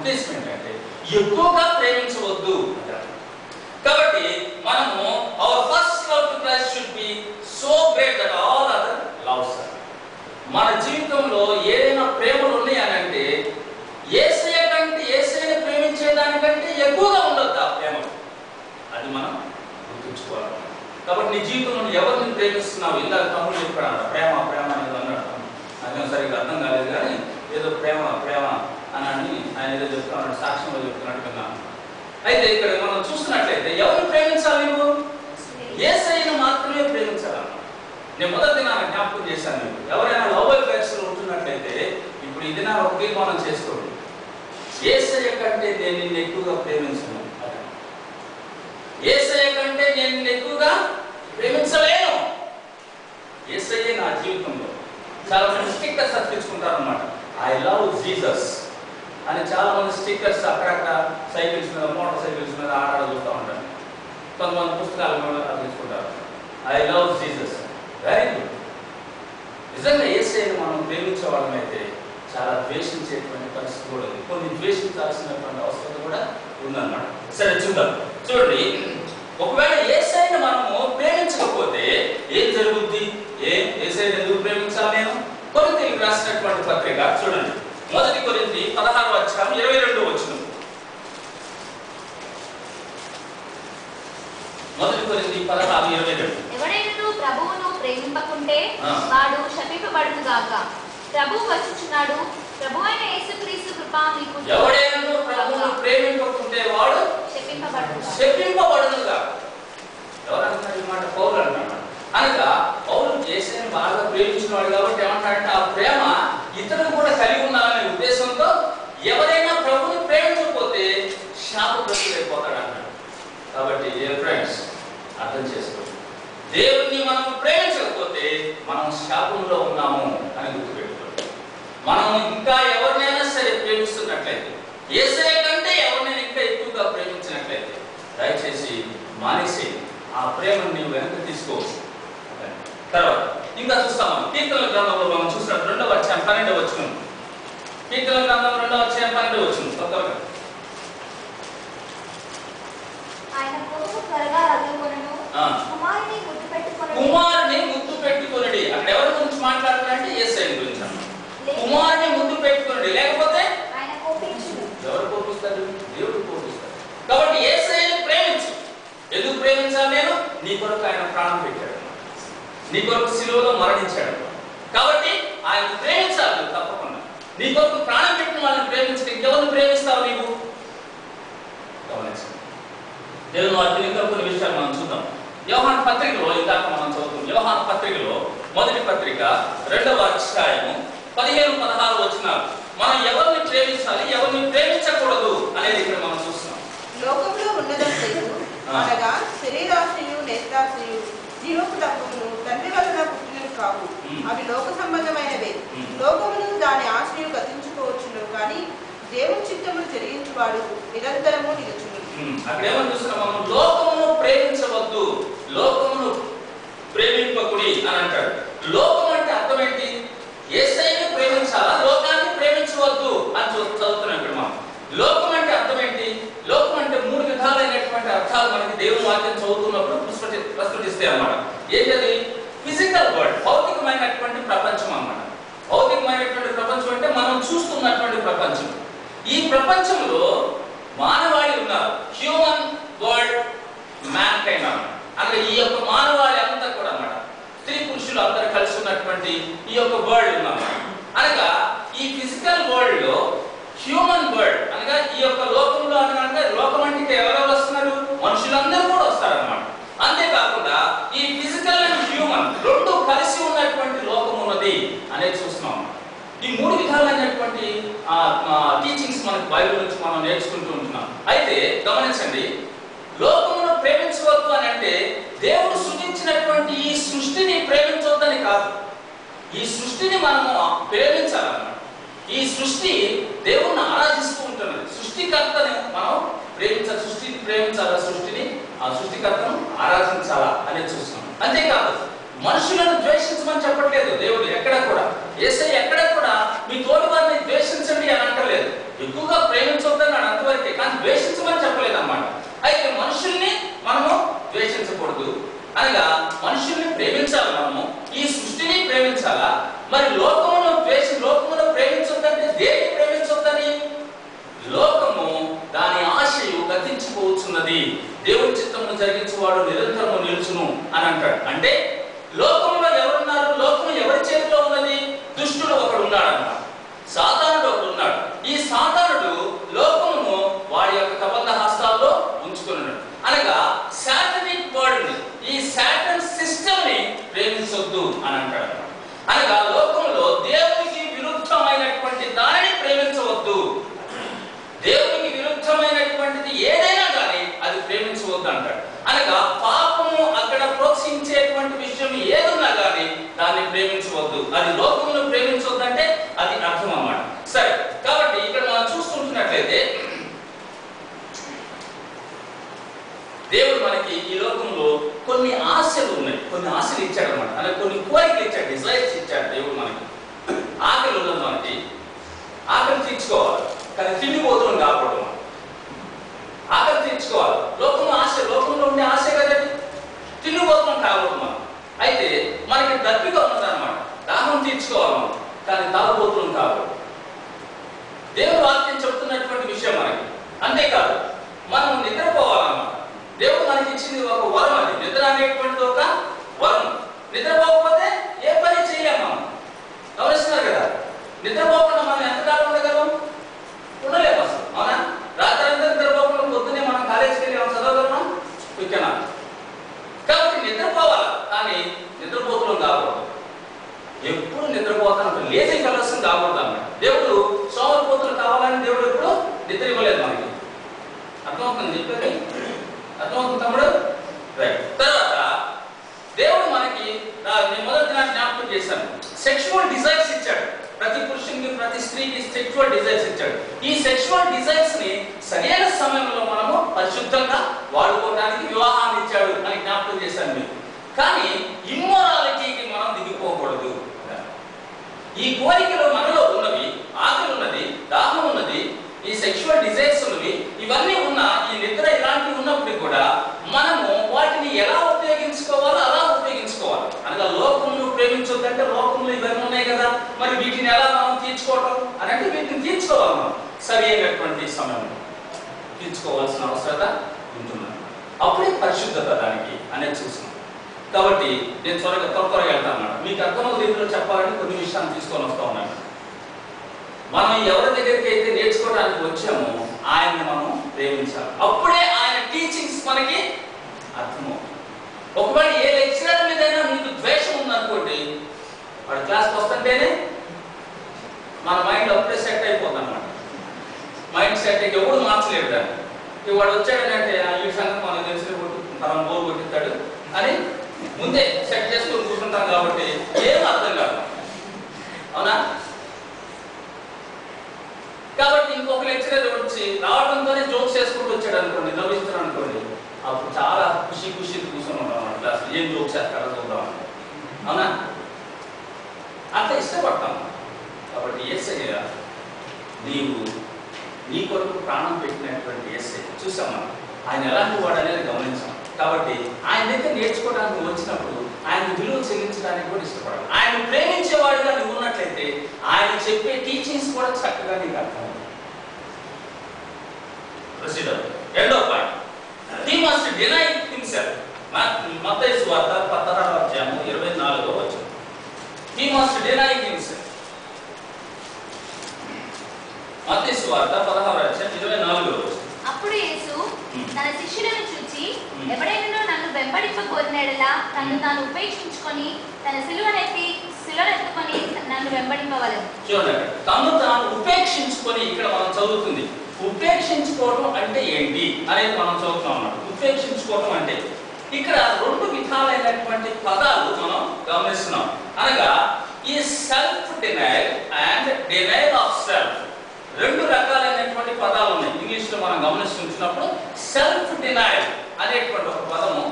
ఉద్దేశం ఏంటంటే ఎక్కువగా ప్రేమించవద్దు అంటారు. కాబట్టి మనము our first love to Christ should be so great that all other loves. మన జీవితంలో ఏదైనా ప్రేమలు ఉన్నాయనంటే యేసయ్య కంటే, యేసయ్యని ప్రేమించే దానికంటే ఎక్కువగా ఉండొద్దు ఆ ప్రేమ. అది మనం గుర్తుంచుకోవాలి. కాబట్టి నీ జీవితంలో ఎవరిని ప్రేమిస్తున్నావు? ఇందాక తమ్ముడు చెప్పాడు ప్రేమ ప్రేమ అనేది అన్నాడు. నాకేం సరిగ్గా అర్థం కాలేదు, కానీ ఏదో ప్రేమ ప్రేమ అని ఆయన ఏదో చెప్తున్నాడు, సాక్ష్యంలో చెప్తున్నట్టు విన్నాను. అయితే ఇక్కడ మనం చూస్తున్నట్లయితే ఎవరిని ప్రేమించాలి? నువ్వు యేసయ్యను మాత్రమే ప్రేమించాలన్నమాట. నేను మొదటి నా జ్ఞాపకం చేశాను. మీకు ఎవరైనా లవ్ అఫైర్స్ లో ఉంటున్నట్లయితే ఇప్పుడు ఇది నా ఒక తీర్మానం చేసుకోండి. యేసయ్య కంటే నేను నిన్ను ఎక్కువగా ప్రేమించను, యేసయ్య కంటే నేను నిన్ను ఎక్కువగా ప్రేమించలేను. యేసయ్య నా జీవితంలో. చాలా మంది స్టిక్కర్స్ అతికించుకుంటారు అన్నమాట. ఐ లవ్ జీసస్ అని చాలా మంది స్టిక్కర్స్ అక్కడక్కడ సైకిల్స్ మీద, మోటార్ సైకిల్స్ మీద ఆడాడు చూస్తూ ఉంటారు. కొంతమంది పుస్తకాల మీద అతికించుకుంటారు I love Jesus. Very good. నిజంగా యేసయ్యను మనం ప్రేమించే వాళ్ళమైతే చాలా ద్వేషించేటువంటి పరిస్థితి కూడా ఉంది. కొన్ని ద్వేషించాల్సినటువంటి అవసరం కూడా ఉందన్నమాట. సరే చూద్దాం. చూడండి, ఒకవేళ యేసయ్యను మనము ప్రేమించకపోతే ఏం జరుగుద్ది? యేసయ్యను ఎందుకు ప్రేమించాలి? నేను కొరింథీయులకు రాసినటువంటి పత్రిక చూడండి, 1 కొరింథీ 16వ అధ్యాయం 22వ వచనం. 1 కొరింథీ 16:22. ఎవడైనా ప్రభువును ప్రేమింపకుంటే వాడు శపింపబడును గాక. ప్రభువు వచ్చుచున్నాడు. ప్రభువైన యేసుక్రీస్తు కృప మీకు. ఎవడైనా ప్రభువును ప్రేమింపకుంటే వాడు శపింపబడును గాక. ఎవరు అంటున్నారు ఈ మాట? పౌలు అంటున్నాడు. అనగా పౌలు యేసయ్యను బాగా ప్రేమించిన వాడు కాబట్టి ఏమంటాడంటే ఆ ప్రేమ ఇతరులు కూడా కలిగి ఉండాలనే ఉద్దేశంతో ఎవరైనా ప్రభువుని ప్రేమించకపోతే శాపగ్రస్తులైపోతాడు అన్నాడు. కాబట్టి ఫ్రెండ్స్ అర్థం చేసుకోండి, దేవుణ్ణి మనం ప్రేమించకపోతే మనం శాపంలో ఉన్నాము అని గుర్తుపెట్టుకోండి. మనం ఇంకా ఎవరినైనా సరే ప్రేమిస్తున్నట్లయితే, యేసయ్య కంటే ఎవరినైనా ఇంకా ఎక్కువగా ప్రేమించినట్లయితే దయచేసి మానేసేయి. ఆ ప్రేమను నీవు వెనక్కి తీసుకోవచ్చు. తర్వాత ఇంకా చూస్తాం మనం కీర్తనల గ్రంథంలో మనం చూసినట్టు 2వ అధ్యాయం 12వ వచనం. కీర్తనల గ్రంథం 2వ అధ్యాయం 12వ వచనం. తొందరగా కుమారుని ముద్దు పెట్టుకొనుడి. అక్కడ ఎవరి గురించి మాట్లాడుతున్నారంటే యేసయ్య గురించి అన్నమాట. కుమారుని ముద్దు పెట్టుకొనుడి, లేకపోతే ఎవరు కోపిస్తారు? దేవుడు కోపిస్తాడు. కాబట్టి యేసయ్యని ప్రేమించు. ఎందుకు ప్రేమించాలి? నేను నీ కొరకు ఆయన ప్రాణం పెట్టాడు, నీ కొరకు శిలువలో మరణించాడు. కాబట్టి ఆయన ప్రేమించాలి తప్పకుండా. నీ కొరకు ప్రాణం పెట్టిన వాళ్ళని ప్రేమించడం ఇంకెవరిని ప్రేమిస్తావు నీవు? గమనించండి. దేవుని వాక్యం ఇంకా కొన్ని విషయాలు మనం చూద్దాం. యోహాను పత్రికలో ఇందాక మనం చదువుతాం. యోహాను పత్రికలో మొదటి పత్రిక 2వ అధ్యాయము 15-16 వచనాలు. మనం ఎవరిని ప్రేమించాలి, ఎవరిని ప్రేమించకూడదు అనేది ఇక్కడ మనం చూస్తున్నాం. లోకంలో ఉన్నదంతయు అనగా శరీరాశయు, నేత్రాశయు, జీవపు తత్వమును తండ్రి వలన పుట్టినవి కావు. అవి లోక సంబంధమైనవే. లోకమును దాని ఆశయు గతించుకోవచ్చును, కానీ దేవుని చిత్తమును జరిగించువాడు నిరంతరము నిలుచును. అక్కడ ఏమని చూస్తున్నాం మనం? లోకమును ప్రేమించవద్దు, లోకమును ప్రేమింపకుడి అని అంటాడు. లోకం అంటే అర్థం ఏంటి? యేసయ్యని ప్రేమించాలా, లోకాన్ని ప్రేమించవద్దు అని చదువుతున్నాం ఇక్కడ మనం. లోకం అంటే అర్థం ఏంటి? లోకం అంటే 3 విధాలైనటువంటి అర్థాలు మనకి దేవుని వాక్యం చదువుతున్నప్పుడు ప్రస్ఫుటిస్తాయి అన్నమాట. ఏంటది? ఫిజికల్ వరల్డ్, భౌతికమైనటువంటి ప్రపంచం అన్నమాట. భౌతికమైనటువంటి ప్రపంచం అంటే మనం చూస్తున్నటువంటి ప్రపంచం. ఈ ప్రపంచంలో మానవాళి ఉన్నారు. హ్యూమన్ వరల్డ్, మ్యాన్ కైండ్ అన్నమాట. అంటే ఈ యొక్క మానవాళి అంతా కూడా అన్నమాట, స్త్రీ పురుషులు అందరూ కలిసి ఉన్నటువంటి ఈ యొక్క వరల్డ్ ఉన్నమాట. అనగా ఈ ఫిజికల్ వరల్డ్ లో హ్యూమన్ వరల్డ్ అనగా ఈ యొక్క లోకంలో అనగా లోకం అంటే ఎవరెవరు వస్తున్నారు? మనుషులందరూ కూడా వస్తారన్నమాట. అంతేకాకుండా ఈ ఫిజికల్ అండ్ హ్యూమన్ రెండు కలిసి ఉన్నటువంటి లోకం ఉన్నది అనేది చూస్తున్నాం. ఈ 3 విధాలైనటువంటి టీచింగ్స్ మనకి బైబిల్ నుంచి మనం నేర్చుకుంటూ ఉంటున్నాం. అయితే గమనించండి, లోకమును ప్రేమించవద్దు అని అంటే దేవుడు సృష్టించినటువంటి ఈ సృష్టిని ప్రేమించవద్దని కాదు. ఈ సృష్టిని మనము ప్రేమించాలన్నమాట. ఈ సృష్టి దేవుణ్ణి ఆరాధిస్తూ ఉంటున్నది. సృష్టికర్తని మనం ప్రేమించాలి, సృష్టిని ప్రేమించాలా, సృష్టిని ఆ సృష్టికర్తను ఆరాధించాలా అనేది చూస్తున్నాం. అంతేకాదు మనుషులను ద్వేషించమని చెప్పట్లేదు దేవుడు ఎక్కడ కూడా. యేసయ్య ఎక్కడ కూడా మీ తోటి వారిని ద్వేషించండి అని అంటలేదు. ఎక్కువగా ప్రేమించొద్దు ద్వేషించమని చెప్పలేదన్నమాట. అయితే మనుషుల్ని మనము ద్వేషించకూడదు అనగా మనుషుల్ని ప్రేమించాలి, మనము ఈ సృష్టిని ప్రేమించాలా. మరి లోకమును ప్రేమించొద్దంటే దేన్ని ప్రేమించొద్దని? లోకము దాని ఆశయు గతించిపోవచ్చున్నది, దేవుని చిత్తమును జరిగించేవాడు నిరంతరము నిలుచును అని అంటాడు. అంటే లోకంలో ఎవరున్నారు? లోకము ఎవరి చేతిలో ఉన్నది? దుష్టుడు ఒకడు ఉన్నాడన్నమాట, సాతానుడు ఒకడు ఉన్నాడు. ఈ సాతానుడు లోకమును వాడి యొక్క కబంధ హస్తాల్లో ఉంచుకున్నాడు. అనగా సాటనిక్ వర్డ్, ఈ సాటన్ సిస్టమ్ ని ప్రేమించొద్దు అని అంటాడు. అనగా లోకంలో దేవునికి విరుద్ధమైనటువంటి దానిని ప్రేమించవద్దు, దేవునికి విరుద్ధమైనటువంటిది ఏదైనా కానీ అది ప్రేమించవద్దు అంటాడు. అనగా పాపము అక్కడ ప్రోత్సహించేటువంటి విషయం ఏదున్నా కానీ దాన్ని ప్రేమించవద్దు, అది లోకమును ప్రేమించవద్దు అంటే అది అర్థం అన్నమాట. సరే, కాబట్టి ఇక్కడ మనం చూసుకుంటున్నట్లయితే దేవుడు మనకి ఈ లోకంలో కొన్ని ఆశలు ఉన్నాయి, కొన్ని ఆశలు ఇచ్చాడు అనమాట. అలాగే కొన్ని కోరికలు ఇచ్చాడు, డిజైర్స్ ఇచ్చాడు దేవుడు మనకి. ఆకలి ఉన్నది మనకి, ఆకలి తీర్చుకోవాలి, కానీ తిండిపోతున్నాం కాకూడదు. ఆకలి తీర్చుకోవాలి, లోకంలో ఉండే ఆశ కదండి, తిండిపోతున్నాం కాకూడదు మనం. అయితే మనకి దప్పిగా ఉన్నది అనమాట, దాహం తీర్చుకోవాలి మనం, కానీ తాగుబోతున్నాం కాకూడదు. దేవుడు వాక్యం చెప్తున్నటువంటి విషయం మనకి. అంతేకాదు మనం నిద్రపోవాలన్నమాట. దేవుడు మనకి ఇచ్చింది ఒక వరం, అది నిద్ర అనేటువంటిది ఒక వరం. నిద్రపోకపోతే ఏ పని చేయలేము మనం. గమనిస్తున్నారు కదా, నిద్రపోకుండా మనం ఎంతకాలం ఉండగలం? ఉండలేము అసలు, అవునా? రాత్రి అంతా నిద్రపోకుండా పొద్దునే మనం కాలేజీకి వెళ్ళి చదవగలం? ఓకేనా? కాబట్టి నిద్రపోవాలి, కానీ నిద్రపోతున్నాం కాకూడదు. ఎప్పుడు నిద్రపోతాను, లేజీ ఫెలోస్ కాకూడదు అన్నమాట. దేవుడు సోమరిపోతులు కావాలని దేవుడు ఎప్పుడు నిద్ర ఇవ్వలేదు మనకి. అర్థమవుతుంది చెప్పేది? అర్థమవుతుంది తమ్ముడు? రైట్. తర్వాత దేవుడు మనకి, నేను మొదటి జ్ఞాపకం చేశాను, సెక్షువల్ డిజైర్స్ ఇచ్చాడు. ప్రతి పురుషునికి ప్రతి స్త్రీకి సెక్షువల్ డిజైర్స్ ఇచ్చాడు. ఈ సెక్షువల్ డిజైర్స్ ని సరైన సమయంలో మనము పరిశుద్ధంగా వాడుకోవడానికి వివాహాన్ని ఇచ్చాడు అని జ్ఞాపకం చేశాను మీకు. కానీ ఇమ్మోరాలిటీకి మనం దిగిపోకూడదు. ఈ కోరికలు మనలో ఉన్నవి, ఆకలి ఉన్నది, దాహం ఉన్నది, ఈ సెక్షువల్ డిజైర్స్ ఉన్నవి, ఇవన్నీ ఉన్న ఈ నిద్ర ఇలాంటివి ఉన్నప్పుడు కూడా మనము వాటిని ఎలా ఉపయోగించుకోవాలో అలా ఉపయోగించుకోవాలి. అనగా లోకమును ప్రేమించొద్దంటే లోకంలో ఇవన్నీ ఉన్నాయి కదా, మరి వీటిని ఎలా మనం తీర్చుకోవటం అని అంటే వీటిని తీర్చుకోవాలి. మనం సరి అయినటువంటి సమయంలో తీర్చుకోవాల్సిన అవసరత ఉంటుంది. అప్పుడే పరిశుద్ధత దానికి అనేది చూస్తున్నాం. కాబట్టి నేను త్వరగా వెళ్తాను. మీకు అర్థమయ్యే రీతిలో చెప్పాలని కొన్ని విషయాలు తీసుకొని వస్తా ఉన్నాను. మనం ఎవరి దగ్గరికి అయితే నేర్చుకోవడానికి వచ్చామో ఆయన్ని మనం ప్రేమించాలి. అప్పుడే ఆయన టీచింగ్స్ మనకి అర్థమవుతుంది. ఒకవేళ ఏ లెక్చరర్ మీదైనా మీకు ద్వేషం ఉందనుకోండి, వాడు క్లాస్కి వస్తుంటేనే మన మైండ్ అప్పుడే సెట్ అయిపోతుంది అన్నమాట. మైండ్ సెట్ అయ్యి ఎవడు మార్చలేడు దాన్ని. వాడు వచ్చాడనంటే ఈ సంగతి మనకు తెలిసి మనం బోర్ కొట్టిస్తాడు అని ముందే సెట్ చేసుకొని కూర్చుంటాం కాబట్టి ఏం అర్థం కాదు, అవునా? కాబట్టి ఇంకొక లెక్చరర్ వచ్చి రావడంతోనే జోక్స్ చేసుకుంటూ వచ్చాడు అనుకోండి, నవ్విస్తాడు అనుకోండి, అప్పుడు చాలా ఖుషి కూర్చొని ఉంటాం క్లాస్. ఏం జోక్స్ చేస్తారో చూద్దాం, అవునా? అంత ఇష్టపడతాం. కాబట్టి యేసయ్య నీవు నీ కొరకు ప్రాణం పెట్టినటువంటి యేసయ్య చూసామా, ఆయన ఎలాంటి వాడు అనేది గమనించాం. కాబట్టి ఆయన దగ్గర నేర్చుకోవడానికి వచ్చినప్పుడు ఆయన విలువ చెల్లించడానికి కూడా ఇష్టపడాలి. ఆయన ప్రేమించేవాడుగా నువ్వు ఉన్నట్లయితే ఆయన చెప్పే టీచింగ్స్ కూడా చక్కగా నీకు అర్థం. రెండో point, he must deny himself. మత్తయి సువార్త 16వ అధ్యాయం 24వ వచనం. He must deny himself. మత్తయి సువార్త 16వ అధ్యాయం 24వ వచనం. అప్పుడు యేసు తన శిష్యులను చూచి, ఎవడైనా నన్ను వెంబడింపకోరినెడలా తన్ను తాను ఉపేక్షించుకొని తన సిలువనెత్తుకొని నన్ను వెంబడింపవలెను. చూడండి, తను తాను ఉపేక్షించుకొని ఇక్కడ మనం చదువుతుంది. ఉపేక్షించుకోవడం అంటే ఏంటి అనేది మనం చదువుతాం అన్నమాట. ఉపేక్షించుకోవడం అంటే ఇక్కడ రెండు విధాలైనటువంటి పదాలు మనం గమనిస్తున్నాం. అనగా ఈ self denial and denial of self, రెండు రకాలైనటువంటి పదాలు ఉన్నాయి. ఇంగ్లీష్ లో మనం గమనిస్తున్నప్పుడు సెల్ఫ్ డినైల్ అనేటువంటి ఒక పదము,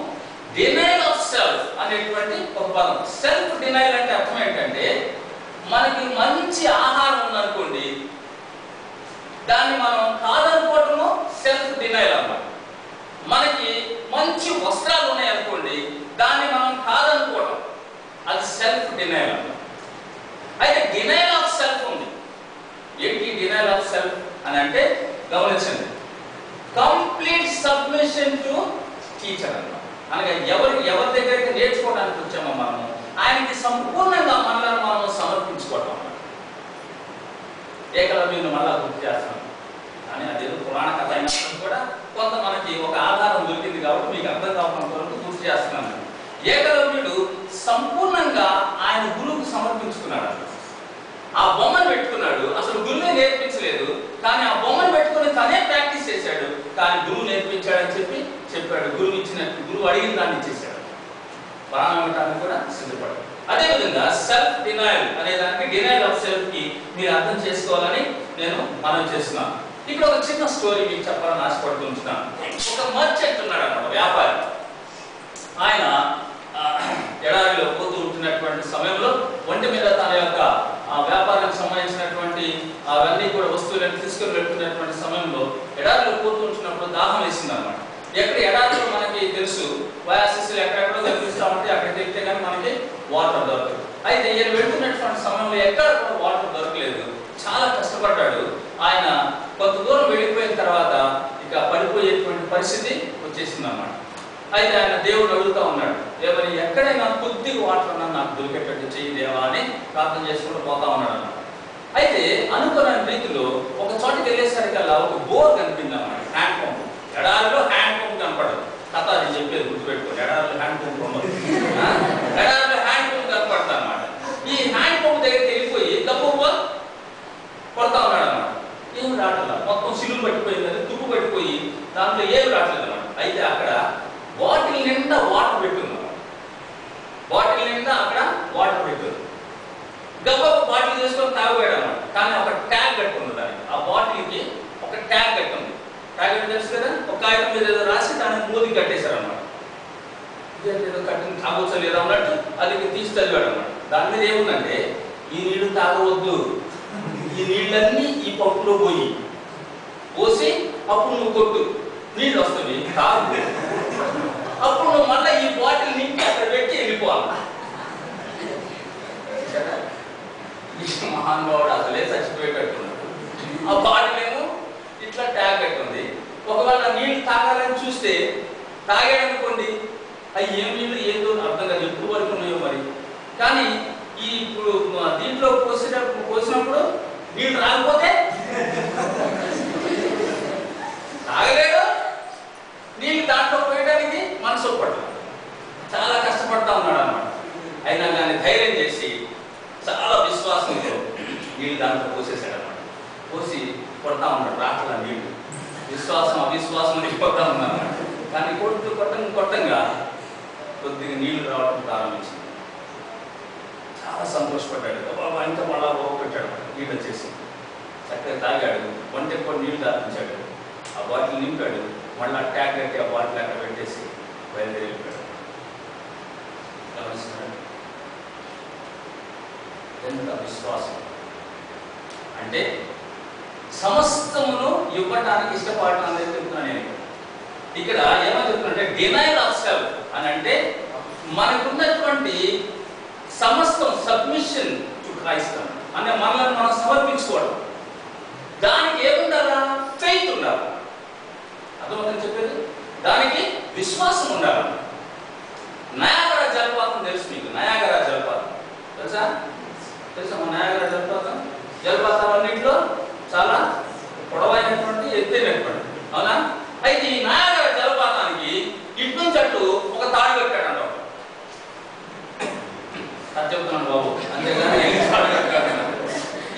డినైల్ ఆఫ్ సెల్ఫ్ అనేటువంటి ఒక పదం. సెల్ఫ్ డినైల్ అంటే అర్థం ఏంటంటే, మనకి మంచి ఆహారం ఉందనుకోండి, దాన్ని మనం కాదనుకోవటము సెల్ఫ్ డినైల్ అన్నమాట. మనకి మంచి వస్త్రాలు ఉన్నాయి అనుకోండి, దాన్ని మనం కాదనుకోవటం, అది సెల్ఫ్ డినైల్ అన్నమాట. అయితే డినైల్ ఆఫ్ సెల్ఫ్ ఉంది. ఏంటి డినైల్ ఆఫ్ సెల్ఫ్ అని అంటే గమనించండి, కంప్లీట్ సబ్మిషన్ టు టీచర్ అన్నమాట. అనగా ఎవరి దగ్గరికి నేర్చుకోవడానికి వచ్చామో మనము ఆయనకి సంపూర్ణంగా మనల్ని మనం సమర్పించుకోవటం అన్నమాట. ఏకలవ్యుని మళ్ళా గుర్తు చేస్తాం, కానీ అదేదో పురాణ కథ అయినప్పుడు కూడా కొంత మనకి ఒక ఆధారం దొరికింది కాబట్టి మీకు అర్థం కావడం వరకు గుర్తు చేస్తున్నాను. ఏకలవ్యుడు సంపూర్ణంగా ఆయన గురువుకు సమర్పించుకున్నాడు. ఆ బొమ్మను పెట్టుకున్నాడు, అసలు గురువే నేర్పించలేదు, కానీ ఆ బొమ్మను పెట్టుకుని తనే ప్రాక్టీస్ చేశాడు. కానీ గురువు నేర్పించాడని చెప్పాడు. గురువు ఇచ్చినట్టు, గురువు అడిగిన దాన్ని ఇచ్చేసాడు. ప్రాణం ఇవ్వడానికి కూడా సిద్ధపడ్డాడు. అదేవిధంగా సెల్ఫ్ డినైల్ అనే దానికి, డినైల్ ఆఫ్ సెల్ఫ్ కి మీరు అర్థం చేసుకోవాలని నేను మనవి చేస్తున్నాను. ఇక్కడ ఒక చిన్న స్టోరీ మీకు చెప్పాలని ఆశపడుతుంటున్నాను. ఒక మర్చెంట్ ఉన్నాడు అన్నమాట, వ్యాపారి. ఆయన ఎడారిలో పోతూ ఉంటున్నటువంటి సమయంలో ఒంటి మీద తన యొక్క వ్యాపారానికి సంబంధించినటువంటి అవన్నీ కూడా వస్తువులను తీసుకుని వెళ్తున్నటువంటి సమయంలో ఎడారిలో పోతూ ఉంటున్నప్పుడు దాహం వేసింది అనమాట. ఎక్కడ ఎడారిలో మనకి తెలుసు వయాసిస్లు ఎక్కడెక్కడో కనిపిస్తూ ఉంటే అక్కడికి వెళ్తే కానీ మనకి వాటర్ దొరకదు. అయితే ఈయన వెళ్తున్నటువంటి సమయంలో ఎక్కడ కూడా వాటర్ దొరకలేదు. చాలా కష్టపడ్డాడు. ఆయన కొంత దూరం వెళ్ళిపోయిన తర్వాత ఇక పడిపోయేటువంటి పరిస్థితి వచ్చేసింది అన్నమాట. అయితే ఆయన దేవుడు అడుగుతా ఉన్నాడు, ఏమని, ఎక్కడైనా కొద్దిగా వాటర్ అన్నా నాకు దొరికేటట్టు చెయ్యి దేవా అని ప్రార్థన చేసుకుంటూ పోతా ఉన్నాడు అన్నమాట. అయితే అనుకున్న రీతిలో ఒక చోటుకి వెళ్ళేసరికల్లా ఒక బోర్ కనిపింది అన్నమాట, హ్యాండ్ పంప్. ఎడారిలో హ్యాండ్ పంప్ కనపడదు. కథ అది చెప్పేది గుర్తుపెట్టుకోండి, ఎడారిలో హ్యాండ్ పంప్ ఉండదు. ఎడారిలో హ్యాండ్ పంప్ కనపడతా అన్నమాట. ఈ హ్యాండ్ పంప్ దగ్గరికి వెళ్ళిపోయి గబ్బుగా కొడతా ఉన్నాడు అన్నమాట. ఏమి రావట్లేదు, మొత్తం సిలువు పట్టిపోయింది, తుప్పు పట్టిపోయి దాంట్లో ఏమి రావట్లేదు అన్నమాట. అయితే అక్కడ బాటిల్ నిండా వాటర్ పెట్టుంది. బాటిల్ నిండా అక్కడ వాటర్ పెట్టుంది. గబ్బకు బాటిల్ చేసుకొని తాగబోయాడు అన్నమాట. కానీ ఒక ట్యాగ్ కట్టుకుంది దానికి. ఆ బాటిల్కి ఒక ట్యాగ్ కట్టుంది. ట్యాగ్ అంటే తెలుసు కదా, ఒక కాగితం మీద ఏదో రాసి దానికి మూది కట్టేశారు అన్నమాట. ఏదో కట్టింది, తాగొచ్చా లేదా అన్నట్టు అది తీసి చదివాడు అన్నమాట. దాని మీద ఏముందంటే, ఈ నీళ్లు తాగవద్దు, ఈ నీళ్ళన్నీ ఈ పంపులో పోసి అప్పుడు నువ్వు కొట్టు, నీళ్ళు వస్తుంది, తాగు, అప్పుడు నువ్వు మళ్ళీ ఈ బాటిల్ నింపి అక్కడ పెట్టి వెళ్ళిపోవాలి. మహానుభావుడు అసలే చచ్చిపోయేటట్టున్నాడు. ఆ బాటిల్ ఏమో ఇట్లా ట్యాగ్ కట్టుంది. ఒకవేళ నీళ్ళు తాగాలని చూస్తే తాగాడనుకోండి, అవి ఏం నీళ్ళు ఏందో అర్థం కాదు, ఎప్పుడు వరకు ఉన్నాయో మరి. కానీ ఈ ఇప్పుడు దీంట్లో పోసినప్పుడు నీళ్ళు రాకపోతే తాగలేడు, నీళ్ళు దాంట్లో పోయడానికి మనసు పడదు. చాలా కష్టపడతా ఉన్నాడు అన్నమాట. అయినా కానీ ధైర్యం చేసి చాలా విశ్వాసంతో నీళ్ళు దాంట్లో పోసేసాడు అన్నమాట. పోసి కొడతా ఉన్నాడు, రాట్ల నీళ్ళు. విశ్వాసం అవిశ్వాసం నిండిపోతా ఉన్నాడు. కానీ కొట్టంగా కొద్దిగా నీళ్లు రావడం ప్రారంభించింది. చాలా సంతోషపడ్డాడు. బాబా ఇంకా మళ్ళా పెట్టాడు, నీళ్ళు వచ్చేసి చక్కగా తాగాడు. ఒంటె కొన్ని నీళ్లు దాపించాడు. ఆ బాటిల్ నింపాడు. మళ్ళీ ట్యాగ్ కట్టి ఆ బాటిల్ అక్కడ పెట్టేసి బయలుదేరి వెళ్ళిపోయాడు. గమనిస్తున్నాడు ఎంత విశ్వాసం అంటే, సమస్తమును ఇవ్వటానికి ఇష్టపడటం అనేది చెప్తున్నాను నేను. ఇక్కడ ఏమని చెప్తున్నంటే డినైల్ ఆఫ్ సెల్ఫ్ అని అంటే మనకున్నటువంటి సమస్తం సబ్మిషన్ టు క్రైస్ట్ అంటే మనల్ని మనం సమర్పించుకోవడం. దానికి ఏముండాలా? ఫెయిత్ ఉండాలి. అర్థమవుతుందని చెప్పేది, దానికి విశ్వాసం ఉండాలి. నయాగరా జలపాతం తెలుసు మీకు, నయాగరా జలపాతం తెలుసా? మన నయాగరా జలపాతాలన్నింటిలో చాలా పొడవైనటువంటి ఎత్తైనటువంటి, అవునా? అయితే ఈ నయాగరా జలపాతానికి ఇటు నుంచి అటు ఒక తాడు కట్టాడు అంట. అది చెప్తున్నాను బాబు, అంతేగాని తాడు కట్టాడు.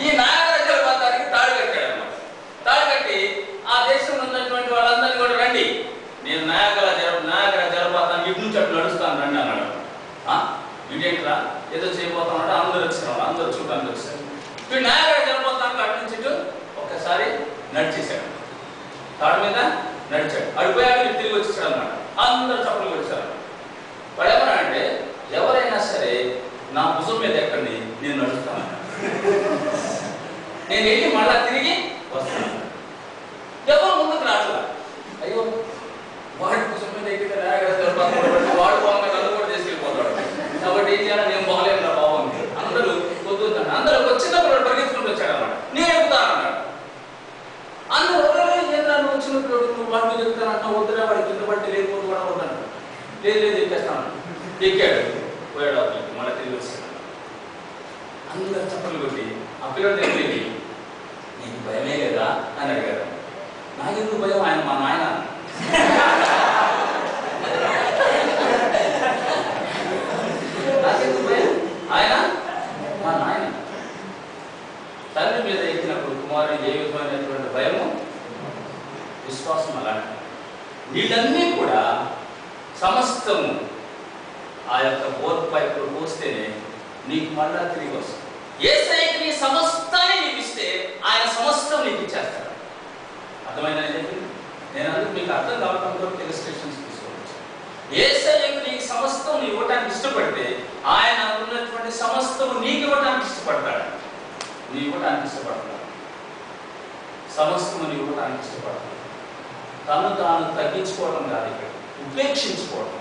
ఈ నయాగరా జలపాతానికి తాడు కట్టాడు అన్నమాట. తాడు కట్టి ఆ దేశంలో ఉన్నటువంటి వాళ్ళందరినీ కూడా రండి, నేను నయాగరా జలపాతాన్ని ఇటు నుంచి అటు నడుస్తాను రండి అన్నాడు. ఇదేంట్రా ఏదో చేయబోతామంటే అందరూ వచ్చినాడు, అందరూ చూడడానికి వచ్చారు. వీడు నయాగరా జలపాతానికి అటు నుంచి ఇటు ఒక్కసారి నడిచేశాడు, తాడు మీద నడిచాడు. అడిపోయాడు, ఇటు తిరిగి వచ్చేసాడు అన్నమాట. అందరూ చప్పట్లు వచ్చారు. వాడు ఏమన్నా అంటే, ఎవరైనా సరే నా భుజం మీద ఎక్కండి, నేను నడుస్తాను, నేను వెళ్ళి మళ్ళా తిరిగి వస్తాను. వాడు కింద పడితే లేకపోతే కూడా ఉంటాడు. లేదు ఎక్కేస్తాను. ఎక్కాడు, పోయాడు అతనికి, మళ్ళీ తిరిగి వస్తాడు. అందరు చప్పట్లు కొట్టి ఆ పిల్లలు తెలియదు, నీకు భయమే లేదా అని అడిగారు. నాకెందుకు భయం, ఆయన మా నాయన. నాకెందుకు భయం, ఆయన మా నాయన. తండ్రి మీద ఎక్కినప్పుడు కుమారుడు ఏ విధమైనటువంటి భయము, విశ్వాసం అలాంటి. వీళ్ళన్నీ కూడా సమస్తము ఆ యొక్క బోర్ పైపులు పోస్తేనే నీకు మళ్ళా తిరిగి వస్తుంది. యేసయ్యకి నీ సమస్తాన్ని నీకు ఇస్తే ఆయన సమస్తం నీకు ఇచ్చేస్తాడు. అర్థమైందని చెప్పింది. నేను అందుకు మీకు అర్థం కావడం కూడా ఇలస్ట్రేషన్స్ తీసుకోవచ్చు. యేసయ్యకి నీకు సమస్తం నీ ఇవ్వడానికి ఇష్టపడితే ఆయన ఉన్నటువంటి సమస్తము నీకు ఇవ్వడానికి ఇష్టపడతాడు. నీ ఇవ్వడానికి ఇష్టపడతాడు, సమస్తము నీ ఇవ్వడానికి ఇష్టపడతాడు. తను తాను తగ్గించుకోవడం కాదు, ఇక్కడ ఉపేక్షించుకోవడం.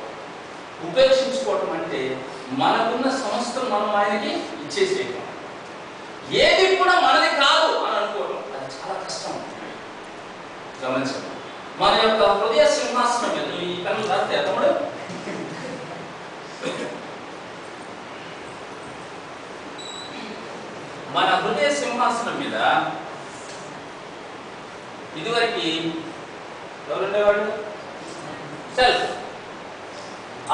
ఉపేక్షించుకోవటం అంటే మనకున్న సమస్తం మనం ఆయనకి ఇచ్చేసేయటం. ఏది కూడా మనది కాదు అని అనుకోవడం, అది చాలా కష్టం. గమనించండి, మన యొక్క హృదయ సింహాసనం మీద ఈ కన్ను రాస్తే తమ్ముడు, మన హృదయ సింహాసనం మీద ఇదివరకు ఎవరుండేవాడు? సెల్ఫ్,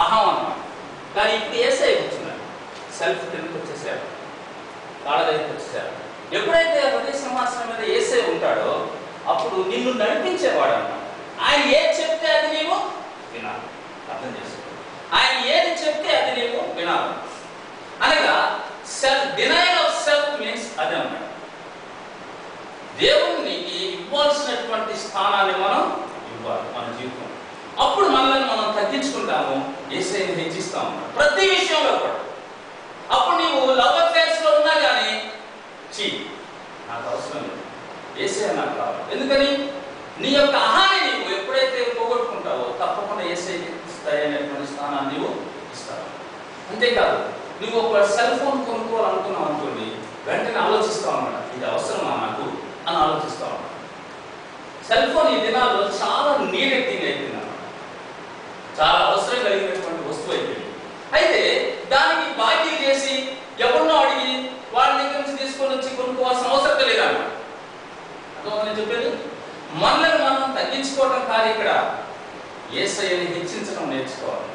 అహం అన్నమాట. కానీ ఇప్పుడు యేసయ్య కూర్చున్నాడు, సెల్ఫ్ కిందకి వచ్చేసారు, వాళ్ళ దగ్గరికి వచ్చేసారు. ఎప్పుడైతే హృదయ సింహాసనం మీద యేసయ్య ఉంటాడో అప్పుడు నిన్ను నడిపించేవాడు అన్నమాట. ఆయన ఏది చెప్తే అది నీవు వినాలి. అర్థం చేసుకో, ఆయన ఏది చెప్తే అది నీవు వినాలి. అనగా self denial of self means అదే అన్నమాట. దేవునికి ఇవ్వాల్సినటువంటి స్థానాన్ని మనం ఇవ్వాలి మన జీవితం. అప్పుడు మనల్ని మనం తగ్గించుకుంటాము, యేసయ్యని హెచ్చిస్తాము ప్రతి విషయంలో కూడా. అప్పుడు నీవు లవ్ అఫేర్స్ లో ఉన్నా కానీ నాకు అవసరం లేదు, యేసయ్య నాకు కావాలి. ఎందుకని? నీ యొక్క అహాన్ని నీవు ఎప్పుడైతే పోగొట్టుకుంటావో తప్పకుండా యేసయ్యకి ఇస్తాయనేటువంటి స్థానాన్ని నీవు ఇస్తావు. అంతేకాదు, నువ్వు ఒక సెల్ ఫోన్ కొనుక్కోవాలనుకున్నావు అనుకోండి, వెంటనే ఆలోచిస్తావు అన్నమాట, ఇది అవసరమా నాకు అని ఆలోచిస్తావు అన్నమాట. సెల్ ఫోన్ ఈ దినాల్లో చాలా నీడెడ్ థింగ్ అయిపోయింది అన్నమాట, చాలా అవసరం కలిగినటువంటి వస్తువు అయిపోయింది. అయితే దానికి బాకీ చేసి ఎవరినో అడిగి వాళ్ళ దగ్గర నుంచి తీసుకొని వచ్చి కొనుక్కోవాల్సిన అవసరం లేదన్నమాట. అర్థమని చెప్పేది, మనల్ని మనం తగ్గించుకోవడం కాదు, ఇక్కడ యేసయ్యని హెచ్చించడం నేర్చుకోవాలి.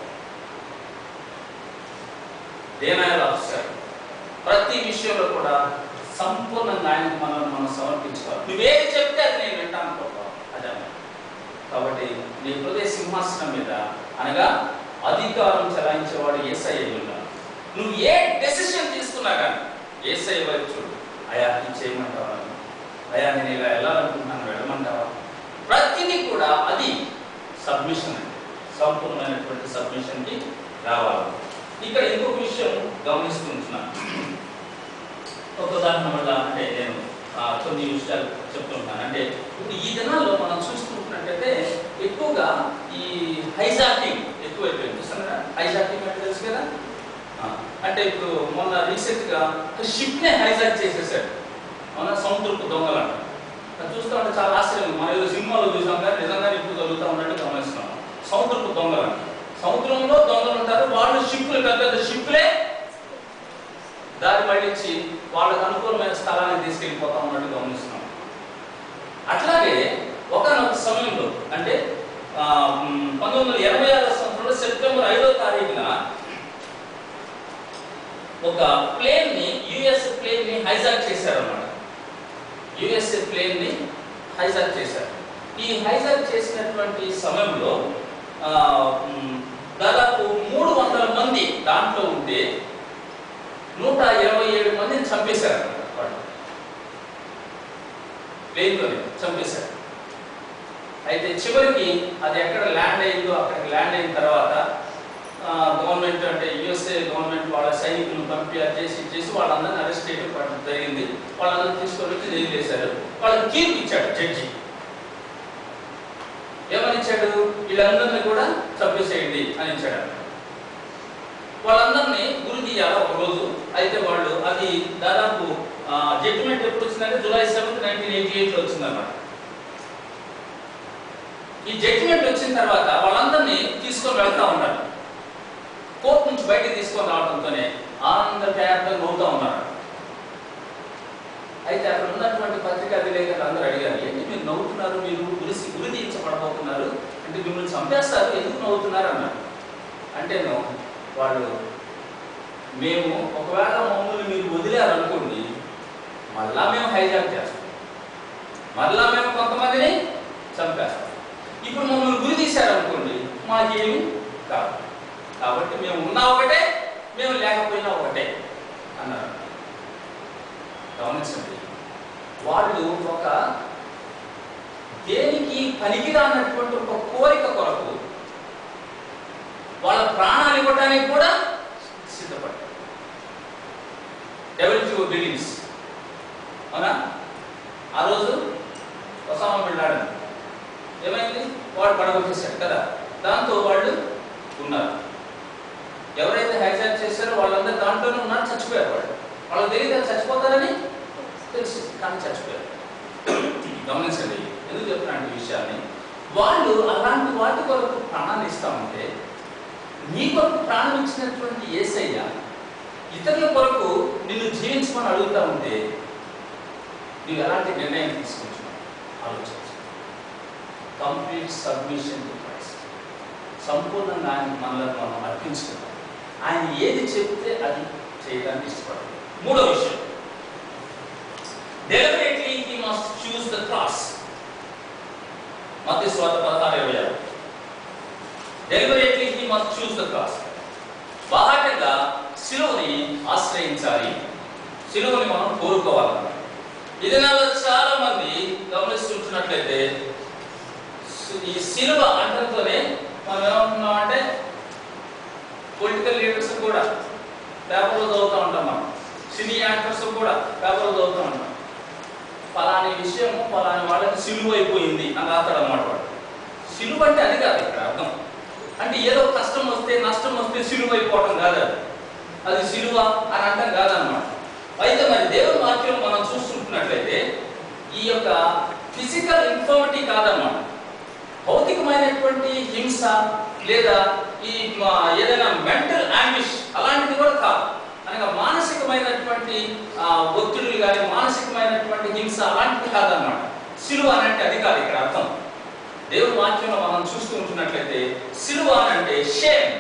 దేనాయలు అవసరం ప్రతి విషయంలో కూడా సంపూర్ణంగా ఆయనకు మనం సమర్పించుకోవాలి. నువ్వేది చెప్తే అది నేను వింటాను అనుకోవాలి, అదే. కాబట్టి నీ హృదయ సింహాసనం మీద అనగా అధికారం చెలాయించేవాడు యేసయ్య ఉన్నాడు. నువ్వు ఏ డెసిషన్ తీసుకున్నా కానీ యేసయ్య వైపు చూడు. అయా ఇది చేయమంటావా, అయా నేను ఇలా వెళ్ళాలనుకుంటున్నాను, వెళ్ళమంటావా? ప్రతిదీ కూడా అది సబ్మిషన్, అంటే సంపూర్ణమైనటువంటి సబ్మిషన్కి రావాలి. ఇక్కడ ఇంకొక విషయం గమనిస్తుంటున్నాను. ఒక ఉదాహరణ వల్ల అంటే నేను కొన్ని విషయాలు చెప్తుంటాను. అంటే ఇప్పుడు ఈ దినాల్లో మనం చూసుకుంటున్నట్టయితే ఎక్కువగా ఈ హైజాకింగ్ ఎక్కువైపోయింది. చూస్తాను కదా, హైజాకింగ్ అంటే తెలుసు కదా. అంటే ఇప్పుడు మొన్న రీసెంట్గా షిప్నే హైజాక్ చేసేసాడు, మన సముద్రపు దొంగలు అంట. అది చూస్తూ ఉంటే చాలా ఆశ్చర్యం. మన ఏదో సినిమాలో చూసాం కానీ నిజంగానే ఇప్పుడు జరుగుతూ ఉన్నట్టు గమనిస్తున్నాం. సముద్రపు దొంగలు అంట, సముద్రంలో దొంగలు ఉంటారు, వాళ్ళు షిప్పులు, పెద్ద షిప్పులే దారి మళ్ళించి వాళ్ళకు అనుకూలమైన స్థలానికి తీసుకెళ్ళిపోతా ఉన్నట్టు గమనిస్తున్నాం. అట్లాగే ఒకనొక సమయంలో అంటే 1986 సంవత్సరంలో సెప్టెంబర్ 5వ తారీఖున ఒక ప్లేన్ని, యుఎస్ ప్లేన్ని హైజాక్ చేశారన్నమాట. యుఎస్ఏ ప్లేన్ని హైజాక్ చేశారు. ఈ హైజాక్ చేసినటువంటి సమయంలో దాదాపు 300 మంది దాంట్లో ఉంటే 127 మందిని చంపేశారు. వాళ్ళు ప్లేన్లోనే చంపేశారు. అయితే చివరికి అది ఎక్కడ ల్యాండ్ అయిందో అక్కడికి ల్యాండ్ అయిన తర్వాత గవర్నమెంట్ అంటే యుఎస్ఏ గవర్నమెంట్ వాళ్ళ సైనికులను పంపి చేసి వాళ్ళందరినీ అరెస్ట్ చేయడం జరిగింది. వాళ్ళందరూ తీసుకొని వచ్చి జైలు వేశారు. వాళ్ళకి తీర్పు ఇచ్చాడు జడ్జి. ఏమని ఇచ్చాడు? వీళ్ళందరినీ కూడా చంపేసేయండి అని ఇచ్చాడు. వాళ్ళందరినీ గురి తీయాలి ఒక రోజు. అయితే వాళ్ళు అది దాదాపు జడ్జిమెంట్ ఎప్పుడు వచ్చిందంటే జూలై 7, 1988 వచ్చిందన్నమాట. ఈ జడ్జిమెంట్ వచ్చిన తర్వాత వెళ్తా ఉన్నారు. కోర్టు నుంచి బయటకు తీసుకొని రావడంతోనే అందరు తయారుగా నవ్వుతూ ఉన్నారు. అయితే అక్కడ ఉన్నటువంటి పత్రికా విలేకరులు అందరూ అడిగారు, ఏంటి మీరు నవ్వుతున్నారు, మీరు ఉరి తీయించబడబోతున్నారు అంటే మిమ్మల్ని చంపేస్తారు, ఎందుకు నవ్వుతున్నారు అన్నారు. అంటేను వాళ్ళు, మేము ఒకవేళ మమ్మల్ని మీరు వదిలేరనుకోండి, మళ్ళా మేము హైజాక్ చేస్తాం, మళ్ళా మేము కొంతమందిని చంపేస్తాం. ఇప్పుడు మమ్మల్ని గురి తీశారనుకోండి, మాకేమి కాదు, కాబట్టి మేము ఉన్నా ఒకటే, మేము లేకపోయినా ఒకటే అన్నారు. గమనించండి, వాళ్ళు ఒక దేనికి పనికిరానటువంటి ఒక కోరిక కొరకు వాళ్ళ ప్రాణాలు ఇవ్వడానికి కూడా సిద్ధపడ్డారు. డబ్ల్యూహెచ్ఓ బిల్డింగ్స్ అవునా, ఆ రోజు ఒసామా బిన్ లాడెన్ ఏమైంది, వాడు పడగొట్టేశాడు కదా, దాంతో వాళ్ళు ఉన్నారు. ఎవరైతే హైజాక్ చేశారో వాళ్ళందరూ దాంట్లోనే ఉన్నారు, చచ్చిపోయారు. వాళ్ళకి తెలియదు చచ్చిపోతారని తెలుసు, కానీ చచ్చిపోయారు. గమనించండి, ఎందుకు చెప్తున్నాను ఈ విషయాన్ని. వాళ్ళు అలాంటి వాటి కొరకు ప్రాణాన్ని ఇస్తామంటే, నీ కొరకు ప్రాణం ఇచ్చినటువంటి యేసయ్య ఇతరుల కొరకు నిన్ను జీవించమని అడుగుతా ఉంటే నువ్వు ఎలాంటి నిర్ణయం తీసుకుంటున్నావు ఆలోచించు. Complete submission to Christ. సంపూర్ణంగా ఆయన మనల్ని మనం అర్పించుకుంటాం. ఆయన ఏది చెప్తే అది చేయడానికి ఇష్టపడతాం. మూడో విషయం, deliberately he must choose the cross. మత్తయి సువార్త 16:26. deliberately he must choose the cross. బాహాటంగా శిలువని ఆశ్రయించాలి, శిలువని మనం కోరుకోవాలన్నమాట. ఇది నాలో చాలా మంది గమనిస్తుంటున్నట్లయితే ఈ శిలువ అంటంతోనే మనం ఏమంటున్నాం అంటే, పొలిటికల్ లీడర్స్ కూడా పేపర్లో చదువుతూ ఉంటాం, మనం సినీ యాక్టర్స్ కూడా పేపర్లో చదువుతూ ఉంటాం, ఫలాని విషయము ఫలాని వాళ్ళకి సిలువ అయిపోయింది అని రాస్తాడు అన్నమాట. వాడు సిలువ అంటే అది కాదు ఇక్కడ అర్థం. అంటే ఏదో కష్టం వస్తే నష్టం వస్తే సిలువ అయిపోవడం కాదు, అది సిలువ అని అంటాం కాదనమాట. అయితే మరి దేవుని వాక్యం మనం చూసుకుంటున్నట్లయితే ఈ యొక్క ఫిజికల్ ఇన్ఫర్మిటీ కాదన్నమాట, భౌతికమైనటువంటి హింస లేదా ఈ ఏదైనా మెంటల్ యాంగ్విష్ అలాంటిది కూడా కాదు. అనగా మానసికమైనటువంటి ఒత్తిడులు కానీ మానసికమైనటువంటి హింస అలాంటిది కాదన్నమాట. సిలువ అంటే అది కాదు ఇక్కడ అర్థం. దేవుని వాక్యంలో మనం చూస్తూ ఉంటున్నట్లయితే సిలువ అంటే షేమ్.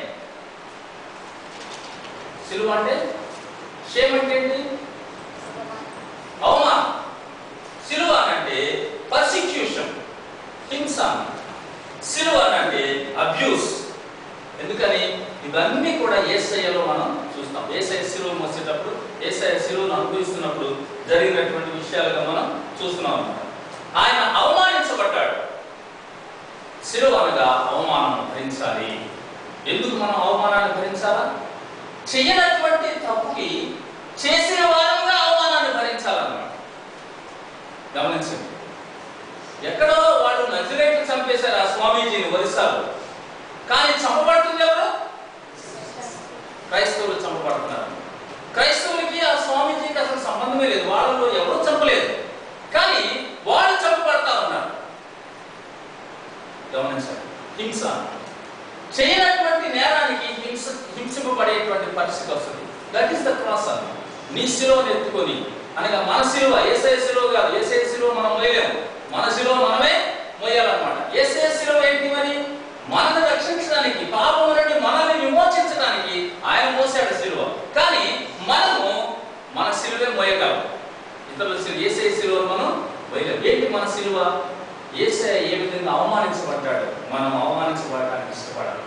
సిలువ అంటే షేమ్ అంటే ఏంటి? అవమానం. సిలువ అంటే పర్సిక్యూషన్, హింస. సిలువ అంటే అబ్యూస్. ఎందుకని? ఇవన్నీ కూడా యేసయ్యలో మనం చూస్తాం. యేసయ్య సిలువ మోసేటప్పుడు, యేసయ్య సిలువను అనుభవిస్తున్నప్పుడు జరిగినటువంటి విషయాలుగా మనం చూస్తున్నాం అన్నమాట. ఆయన అవమానించబడ్డాడు. సిలువ అనగా అవమానం భరించాలి. ఎందుకు మనం అవమానాన్ని భరించాలా? చేయనటువంటి తప్పుకి చేసిన వారంగా అవమానాన్ని భరించాలన్నమాట. గమనించండి, ఎక్కడో వాళ్ళు నజరేట్లు చంపేశారు ఆ స్వామీజీని ఒరిస్సాలో, కానీ చంపబడుతుంది ఎవరు? క్రైస్తవులు చంపబడుతున్నారు. క్రైస్తవులకి ఆ స్వామీజీకి అసలు సంబంధమే లేదు, వాళ్ళలో ఎవరూ చంపలేదు, కానీ వాళ్ళు చంపబడతా ఉన్నారు. గమనించండి, హింస. చేయనటువంటి నేరానికి హింసింపబడేటువంటి పరిస్థితి వస్తుంది. దట్ ఈస్ ద క్రాస్ అన్న. నీ శిలువను ఎత్తుకొని, అనగా మన శిలువ, యేసయ్య శిలువ కాదు. యేసయ్య శిలువ మనం మోయలేము, మన శిలువ మనమే మోయాలన్నమాట. యేసయ్య శిలువ ఏంటి మరి? మనల్ని రక్షించడానికి, పాపం నుండి మనల్ని విమోచించడానికి ఆయన మోసాడు శిలువ. కానీ మనము మన శిలువే మోయగలం, ఇతరుల శిలువ యేసయ్య శిలువను మనం మోయలేము. ఏంటి మన శిలువ? యేసయ్య ఏ విధంగా అవమానించబడ్డాడు, మనం అవమానించబడడానికి ఇష్టపడాలి.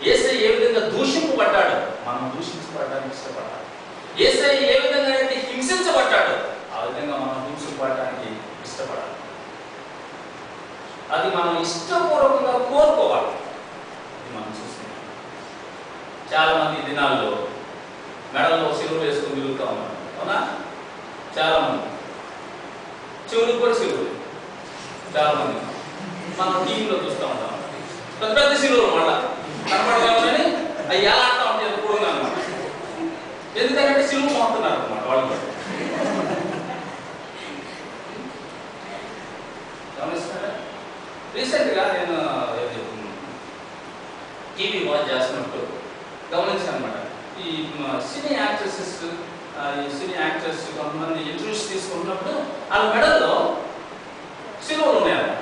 యేసయ్య ఏ విధంగా దూషింపబడ్డాడు, మనం దూషించబడడానికి ఇష్టపడాలి. యేసయ్య ఏ విధంగా అయితే హింసించబడ్డాడు, ఆ విధంగా మనం హింసించబడడానికి ఇష్టపడాలి. అది మనం ఇష్టపూర్వకంగా కోరుకోవాలి. ఇది మనం చూస్తున్నాం. చాలా మంది దినాల్లో మెడల్లో సిలువ వేసుకుని తిరుగుతూ ఉన్నారు, అవునా? చాలా మంది చెవులకు కూడా సిలువలు, చాలా మంది మనం టీవీలో చూస్తూ ఉంటాం. పెద్ద పెద్ద సిలువలు మళ్ళా కనపడగానే అవి ఎలా అంటా ఉంటాయి ఎప్పుడు అనమాట. ఎందుకంటే సిలువ మోస్తున్నారు అనమాట వాళ్ళు కూడా. గమనిస్తున్నారా? రీసెంట్గా నేను గమనించానమాట. ఈ సినీ యాక్ట్రెసెస్ కొంతమంది ఇంటర్వ్యూస్ తీసుకుంటున్నప్పుడు వాళ్ళ మెడల్లో సిలువలు ఉన్నాయన్నమాట.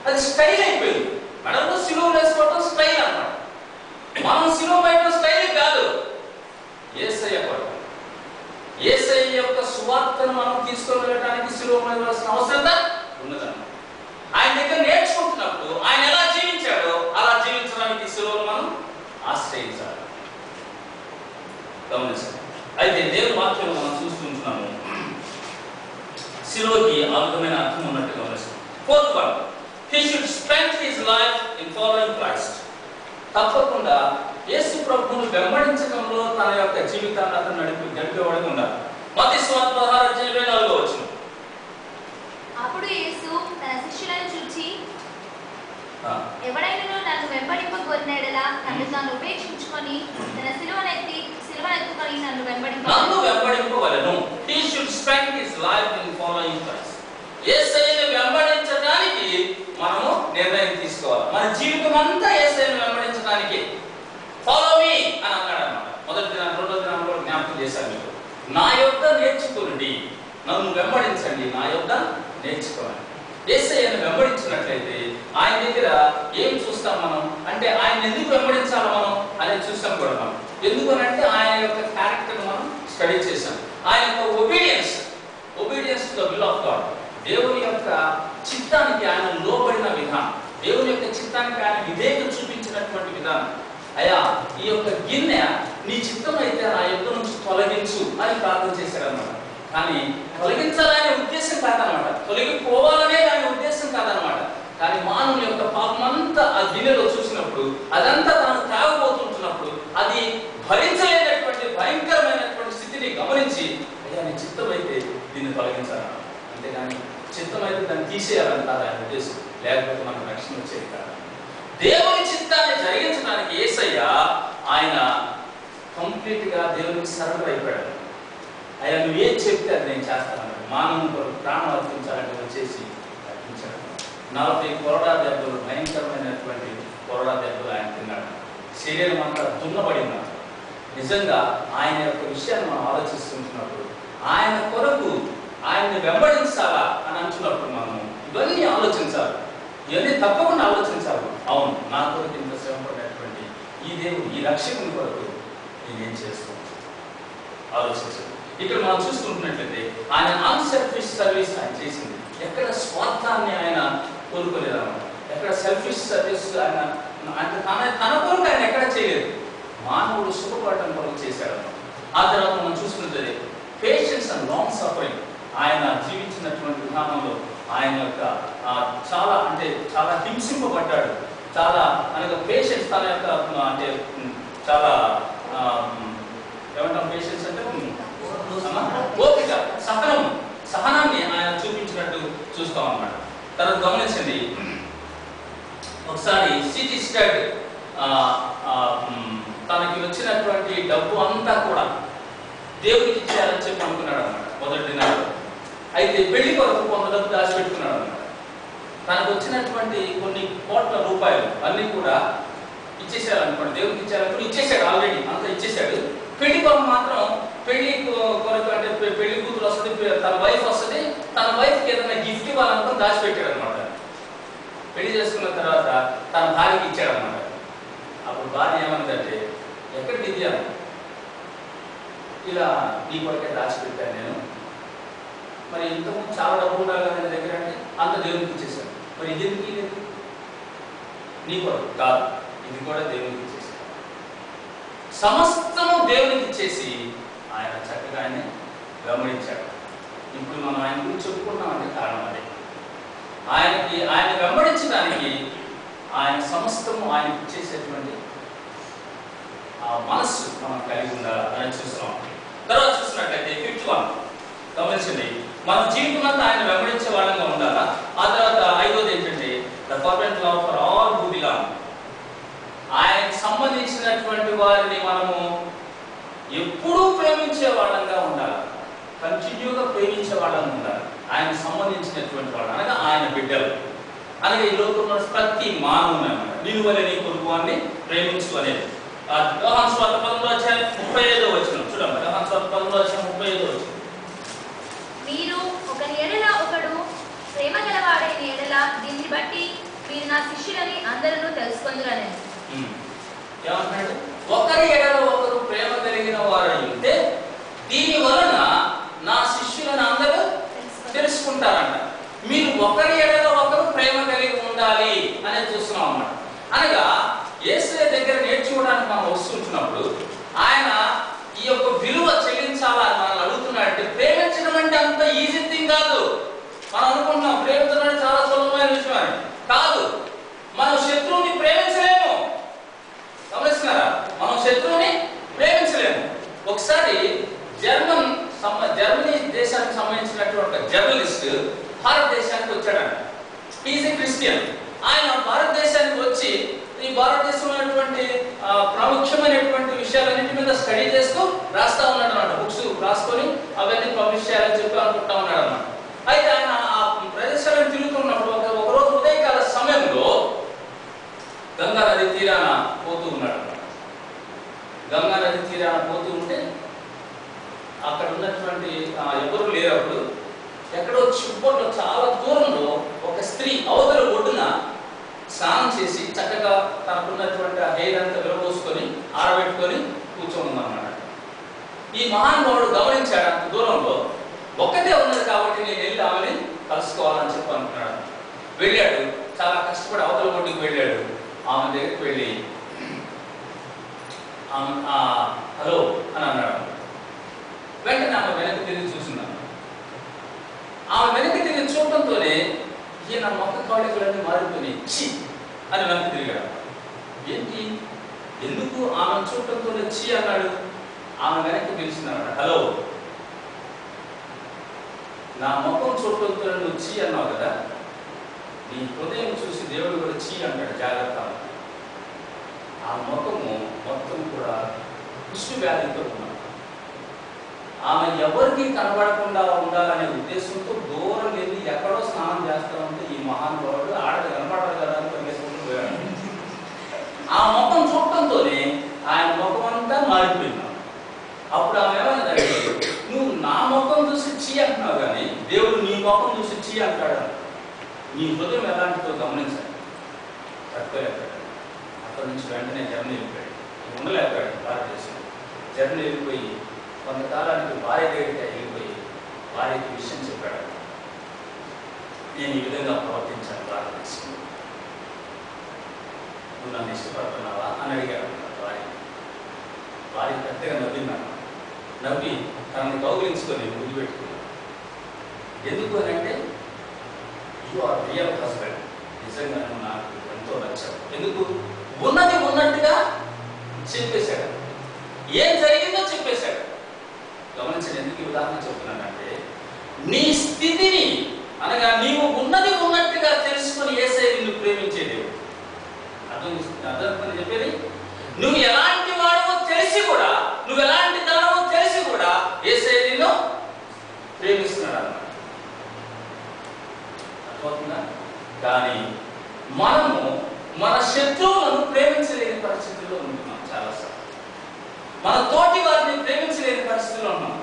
అది స్టైల్ అయిపోయింది. మెడల్లో సిలువలు వేసుకోవడం స్టైల్ అన్నమాట. మనం సిలువ బయట స్టైల్ కాదు, యేసయ్య కొరకు, యేసయ్య యొక్క సువార్తను మనం తీసుకొని వెళ్ళడానికి సిలువ వేయాల్సిన అవసరత ఉన్నదన్నమాట. ఆయన దగ్గర నేర్చుకుంటున్నప్పుడు ఆయన ఎలా జీవించాడో అలా జీవించడానికి సిలువను మనం ఆశ్రయించాలి. గమనించాలి. అయితే దేవుని వాక్యం మనం చూస్తుంటున్నాము, సిలువకి ఆ విధమైన అర్థం ఉన్నట్టు గమనిస్తాం. Fourth one, he should spend his life in following Christ. తప్పకుండా యేసు ప్రభువును వెంబడించడంలో తన యొక్క జీవితాన్ని అతను గడిపేవాడిగా ఉండాలి. మత్తయి సువార్త 16:24 అప్పుడు యేసు తన శిష్యులను చూచి, ఎవడైనా నన్ను వెంబడింపగోరినెడలా తనను తాను ఉపేక్షించుకొని తన సిలువనెత్తుకొని నన్ను వెంబడింపవలెను. He should spend his life in following Christ. యేసయ్యను వెంబడించడానికి మనము నిర్ణయం తీసుకోవాలి. మన జీవితం అంతా యేసయ్యను వెంబడించడానికి. ఫాలో మీ అని అన్నాడు అన్నమాట. మొదటి దినాన్ని రెండో దినాన్ని కూడా జ్ఞాపకం చేశాను మీకు. నా యొద్ద నేర్చుకోండి, నన్ను వెంబడించండి, నా యొద్ద నేర్చుకోవాలి. యేసయ్యను వెంబడించినట్లయితే ఆయన దగ్గర ఏం చూస్తాం మనం అంటే, ఆయన ఎందుకు వెంబడించాలి మనం అనేది చూస్తాం కూడా మనం. ఎందుకనంటే ఆయన యొక్క క్యారెక్టర్ మనం స్టడీ చేశాం. ఆయన యొక్క obedience to the will of God, దేవుని యొక్క చిత్తానికి ఆయన లోబడిన విధానం, దేవుని యొక్క చిత్తానికి ఆయన విధేయత చూపించినటువంటి విధానం. అయ్యా, ఈ యొక్క గిన్నె నీ చిత్తం అయితే నా యొద్ద నుంచి తొలగించు అని ప్రార్థన చేశాడన్నమాట. కానీ తొలగించాలనే ఉద్దేశం కాదనమాట, తొలగిపోవాలనే ఆయన ఉద్దేశం కాదనమాట. కానీ మానవుని యొక్క పాపమంతా ఆ గిన్నెలో చూసినప్పుడు, అదంతా తను తాగబోతుంటున్నప్పుడు, అది భరించలేనటువంటి భయంకరమైనటువంటి స్థితిని గమనించి, అయ్యా నీ చిత్తం అయితే దీన్ని తొలగించాలన్నమాట. అంతేగాని చిత్తం అయితే దాన్ని తీసేయాలని కాదు ఆయన ఉద్దేశం, లేకపోతే మనకు రక్షణ వచ్చేది కాదు. దేవుని చిత్తాన్ని జరిగించడానికి యేసయ్య ఆయన కంప్లీట్ గా దేవునికి సరెండర్ అయిపోయాడు. అయ్యా నువ్వు ఏం చెప్తే అది నేను చేస్తానన్నాడు. మానవుని కొరకు ప్రాణం అర్పించాలంటే వచ్చేసి అర్పించాడు. 40 కొరడా దెబ్బలు, భయంకరమైనటువంటి కొరడా దెబ్బలు ఆయన తిన్నాడు. శరీరం అంతా దున్నబడింది. నిజంగా ఆయన యొక్క విషయాన్ని మనం ఆలోచిస్తుంటున్నప్పుడు, ఆయన కొరకు ఆయన్ని వెంబడించాలా అని అంటున్నప్పుడు మనం ఇవన్నీ ఆలోచించాలి. ఇవన్నీ తప్పకుండా ఆలోచించాలి. అవును, నా కొరకు ఇంత శ్రమపడినటువంటి ఈ దేవుడు, ఈ రక్షకుని కొరకు నేనేం చేస్తాను ఆలోచించాలి. ఇక్కడ మనం చూసుకుంటున్నట్లయితే ఆయన అన్సెల్ఫిష్ సర్వీస్ ఆయన చేసింది. ఎక్కడ స్వార్థాన్ని ఆయన కోరుకోలేదన్నమాట. ఎక్కడ సెల్ఫిష్ సర్వీస్ ఆయన అంటే తన కొరకు ఆయన ఎక్కడ చేయలేదు. మానవుడు సుఖపడటం కొరకు చేశాడన్నమాట. ఆ తర్వాత మనం చూసుకున్నట్లయితే పేషెన్స్ అండ్ లాంగ్ సఫరింగ్, ఆయన జీవించినటువంటి విధానంలో ఆయన యొక్క చాలా హింసింపబడ్డాడు. చాలా అనగా పేషెన్స్, తన యొక్క అంటే చాలా ఏమంటాం పేషెన్స్ అంటే ఓపిక, సహనాన్ని ఆయన చూపించినట్టు చూస్తాం అన్నమాట. తర్వాత గమనించండి, ఒకసారి సిటీ స్టడ్ తనకి వచ్చినటువంటి డబ్బు అంతా కూడా దేవుడికి ఇచ్చేయాలని చెప్పి అనుకున్నాడు అన్నమాట మొదటి దినాల్లో. అయితే పెళ్లి కొరకు కొంత డబ్బు దాచిపెట్టుకున్నాడు అన్నమాట. తనకు వచ్చినటువంటి కొన్ని కోట్ల రూపాయలు అన్నీ కూడా ఇచ్చేసాడనుకోండి, దేవుడికి ఇచ్చేయాలనుకుని ఇచ్చేసాడు, ఆల్రెడీ అంతా ఇచ్చేసాడు. పెళ్లి కొరకు మాత్రం పెళ్లి కొరకు అంటే పెళ్లి కూతురు వస్తుంది, తన వైఫ్ వస్తుంది, తన వైఫ్కి ఏదైనా గిఫ్ట్ ఇవ్వాలనుకుని దాచిపెట్టాడు అనమాట. పెళ్లి చేసుకున్న తర్వాత తన భార్యకి ఇచ్చాడు అనమాట. అప్పుడు భార్య ఏమన్నదంటే, ఎక్కడికి ఇద్దాను, ఇలా నీ కొరకే దాచిపెట్టాను నేను, మరి ఇంతకుముందు చాలా డబ్బు ఉండాలి కదా నేను దగ్గర అంటే అంత దేవునికి ఇచ్చేసాను, మరి ఇది ఎందుకు లేదు, నీ కొరకు కాదు, ఇది కూడా దేవునికి ఇచ్చేసాను. సమస్తము దేవునికి ఇచ్చేసి ఆయన చక్కగా ఆయన వెంబడించాడు. ఇప్పుడు మనం ఆయన గురించి చెప్పుకుంటామంటే కారణం అదే. ఆయన వెంబడించడానికి ఆయన సమస్తము ఆయనకి ఇచ్చేసేటువంటి ఆ మనస్సు మనం కలిగి ఉండాలి అని చూస్తున్నాం. తర్వాత చూసినట్లయితే 5th one గమనించండి, మన జీవితం అంతా ఆయన వెంబడించే వాళ్ళగా ఉండాలా. ఆ తర్వాత 5వది ఏంటంటే the fervent love for all who belong. ఆయనకు సంబంధించినటువంటి వారిని మనము ఎప్పుడూ ప్రేమించే వాళ్ళంగా ఉండాలి, కంటిన్యూగా ప్రేమించే వాళ్ళంగా ఉండాలి. ఆయనకు సంబంధించినటువంటి వాళ్ళు అనగా ఆయన బిడ్డలు, అనగా ఈ లోకంలో ప్రతి మానవుని అన్నమాట. నిన్ను వలె నీ పొరుగువాన్ని ప్రేమించు అనేది. యోహాను సువార్త 11:35 చూడమ్మా. యోహాను సువార్త 11:35. మీరు ఒకని ఎడల ఒకడు ప్రేమ గలవాడైన ఎడల దీన్ని బట్టి మీరు నా శిష్యులని అందరూ తెలుసుకొందురని. ఏమంటున్నాడు? ఒకరి ఎడల ఒకరు ప్రేమ కలిగిన వారు ఉంటే దీని వలన నా శిష్యులను అందరూ తెలుసుకుంటారంట. మీరు ఒకరి ఎడల ఒకరు ప్రేమ కలిగి ఉండాలి అనేది చూస్తున్నాం అన్నమాట. అనగా యేసయ్య దగ్గర నేర్చుకోవడానికి మనం వస్తుంటున్నప్పుడు ఆయన ఈ యొక్క విలువ చెల్లించాలని మనల్ని అడుగుతున్నాడంటే, ప్రేమించడం అంటే అంత ఈజీ థింగ్ కాదు. మనం అనుకుంటున్నాం ప్రేమించడం అంటే చాలా సులభమైన విషయం అని. కాదు. మనం శత్రువుని ప్రేమించలేము. గమనిస్తున్నారా? మనం శత్రువుని ప్రేమించలేము. ఒకసారి జర్మనీ దేశానికి సంబంధించినటువంటి జర్నలిస్ట్ భారతదేశానికి వచ్చాడంట. Is a Christian. ఆయన భారతదేశానికి వచ్చి ఈ భారతదేశంలో ఉన్నటువంటి ప్రాముఖ్యమైనటువంటి విషయాలన్నింటి మీద స్టడీ చేస్తూ రాస్తా ఉన్నాడు అన్నమాట. బుక్స్ రాసుకొని అవన్నీ పబ్లిష్ చేయాలని చెప్పి అనుకుంటా ఉన్నాడు అన్నమాట. అయితే ఆయన ఆ ప్రదేశాలను తిరుగుతున్నప్పుడు ఒకరోజు ఉదయకాల సమయంలో గంగా నది తీరాన పోతూ ఉన్నాడు అన్నమాట. గంగా నది తీరాన పోతూ ఉంటే అక్కడ ఉన్నటువంటి ఎవరు లేనప్పుడు ఎక్కడో చిప్పట్లో చాలా దూరంలో ఒక స్త్రీ అవతల ఒడ్డున స్నానం చేసి చక్కగా తనకున్నటువంటి ఆ హెయిర్ అంతా విరబోసుకొని ఆరబెట్టుకొని కూర్చొని ఉందన్నమాట. ఈ మహానుభావుడు గమనించాడు అంత దూరంలో ఒక్కటే ఉన్నది కాబట్టి నేను వెళ్ళి ఆమెని కలుసుకోవాలని చెప్పి అనుకున్నాడు. వెళ్ళాడు. చాలా కష్టపడి అవతల ఒడ్డుకి వెళ్ళాడు. ఆమె దగ్గరికి వెళ్ళి హలో అని అన్నాడు. వెంటనే ఆమె వెనక్కి తిరిగి చూసిందాను. ఆమె వెనక్కి తిరిగి చూడటంతోనే ఈయన మొక్క కవళికలన్నీ మారిపోయినాయి. చి అని వెనక్కి తిరిగాడు. ఏంటి, ఎందుకు ఆమెను చూడటంతోనే చి అన్నాడు? ఆమె వెనక్కి పిలిచిందన్నాడు. హలో, నా ముఖం చూడటంతో నువ్వు చి అన్నావు కదా, నీ హృదయం చూసి దేవుడు కూడా చి అంటాడు, జాగ్రత్త. ఆ ముఖము మొత్తం కూడా కుష్టు వ్యాధితో ఉన్నాడు. ఆమె ఎవరికి కనబడకుండా ఉండాలనే ఉద్దేశంతో దూరం వెళ్ళి ఎక్కడో స్నానం చేస్తామంటే ఈ మహానుభావుడు ఆడది కనపడదు కదా అని పరిగెత్తుకుంటూ పోయాడు. ఆ ముఖం చూడటంతోనే ఆయన ముఖం అంతా మారిపోయింది. అప్పుడు ఆమె ఏమైందంటే, నువ్వు నా ముఖం చూసి చీ అంటున్నావు కానీ దేవుడు నీ ముఖం చూసి చీ అంటాడు. నీ హృదయం ఎలాంటిదో గమనించాలి. తక్కువలేకపోయాడు. అక్కడి నుంచి వెంటనే జర్మనీ వెళ్ళిపోయాడు. ఉండలేకపోయాడు భారతదేశం. జర్మనీ వెళ్ళిపోయి కొంతకాలానికి భార్య దగ్గరికి వెళ్ళిపోయి భార్యకి విషయం చెప్పాడు. నేను ఈ విధంగా ప్రవర్తించాను భారతదేశంలో, నువ్వు నన్ను ఇష్టపడుతున్నావా అని అడిగాడు భార్య పెద్దగా నవ్విన్నాను. నవ్వి తనని కౌగిలించుకొని ముద్దు పెట్టుకున్నాను. ఎందుకు అని అంటే, యు ఆర్ రియల్ హస్బెండ్, నిజంగా నువ్వు నాకు ఎంతో నచ్చావు. ఎందుకు? ఉన్నది ఉన్నట్టుగా చెప్పేశాడు. ఏం జరిగిందో చెప్పేశాడు. గమనించండి, ఎందుకు ఈ ఉదాహరణ చెప్తున్నానంటే, నీ స్థితిని అనగా నీవు ఉన్నది ఉన్నట్టుగా తెలుసుకొని యేసయ్య నిన్ను ప్రేమించే దేవుడు. అర్థం చెప్పేది, నువ్వు ఎలాంటి వాడవో తెలిసి కూడా, నువ్వు ఎలాంటి దానవో తెలిసి కూడా యేసయ్య నిన్ను ప్రేమిస్తున్నాడు అన్నమాట. అర్థమవుతుందా? కానీ మనము మన శత్రువులను ప్రేమించలేని పరిస్థితుల్లో ఉంటున్నాం. చాలాసార్లు మన తోటి వారిని ప్రేమించలేని పరిస్థితుల్లో ఉన్నాం.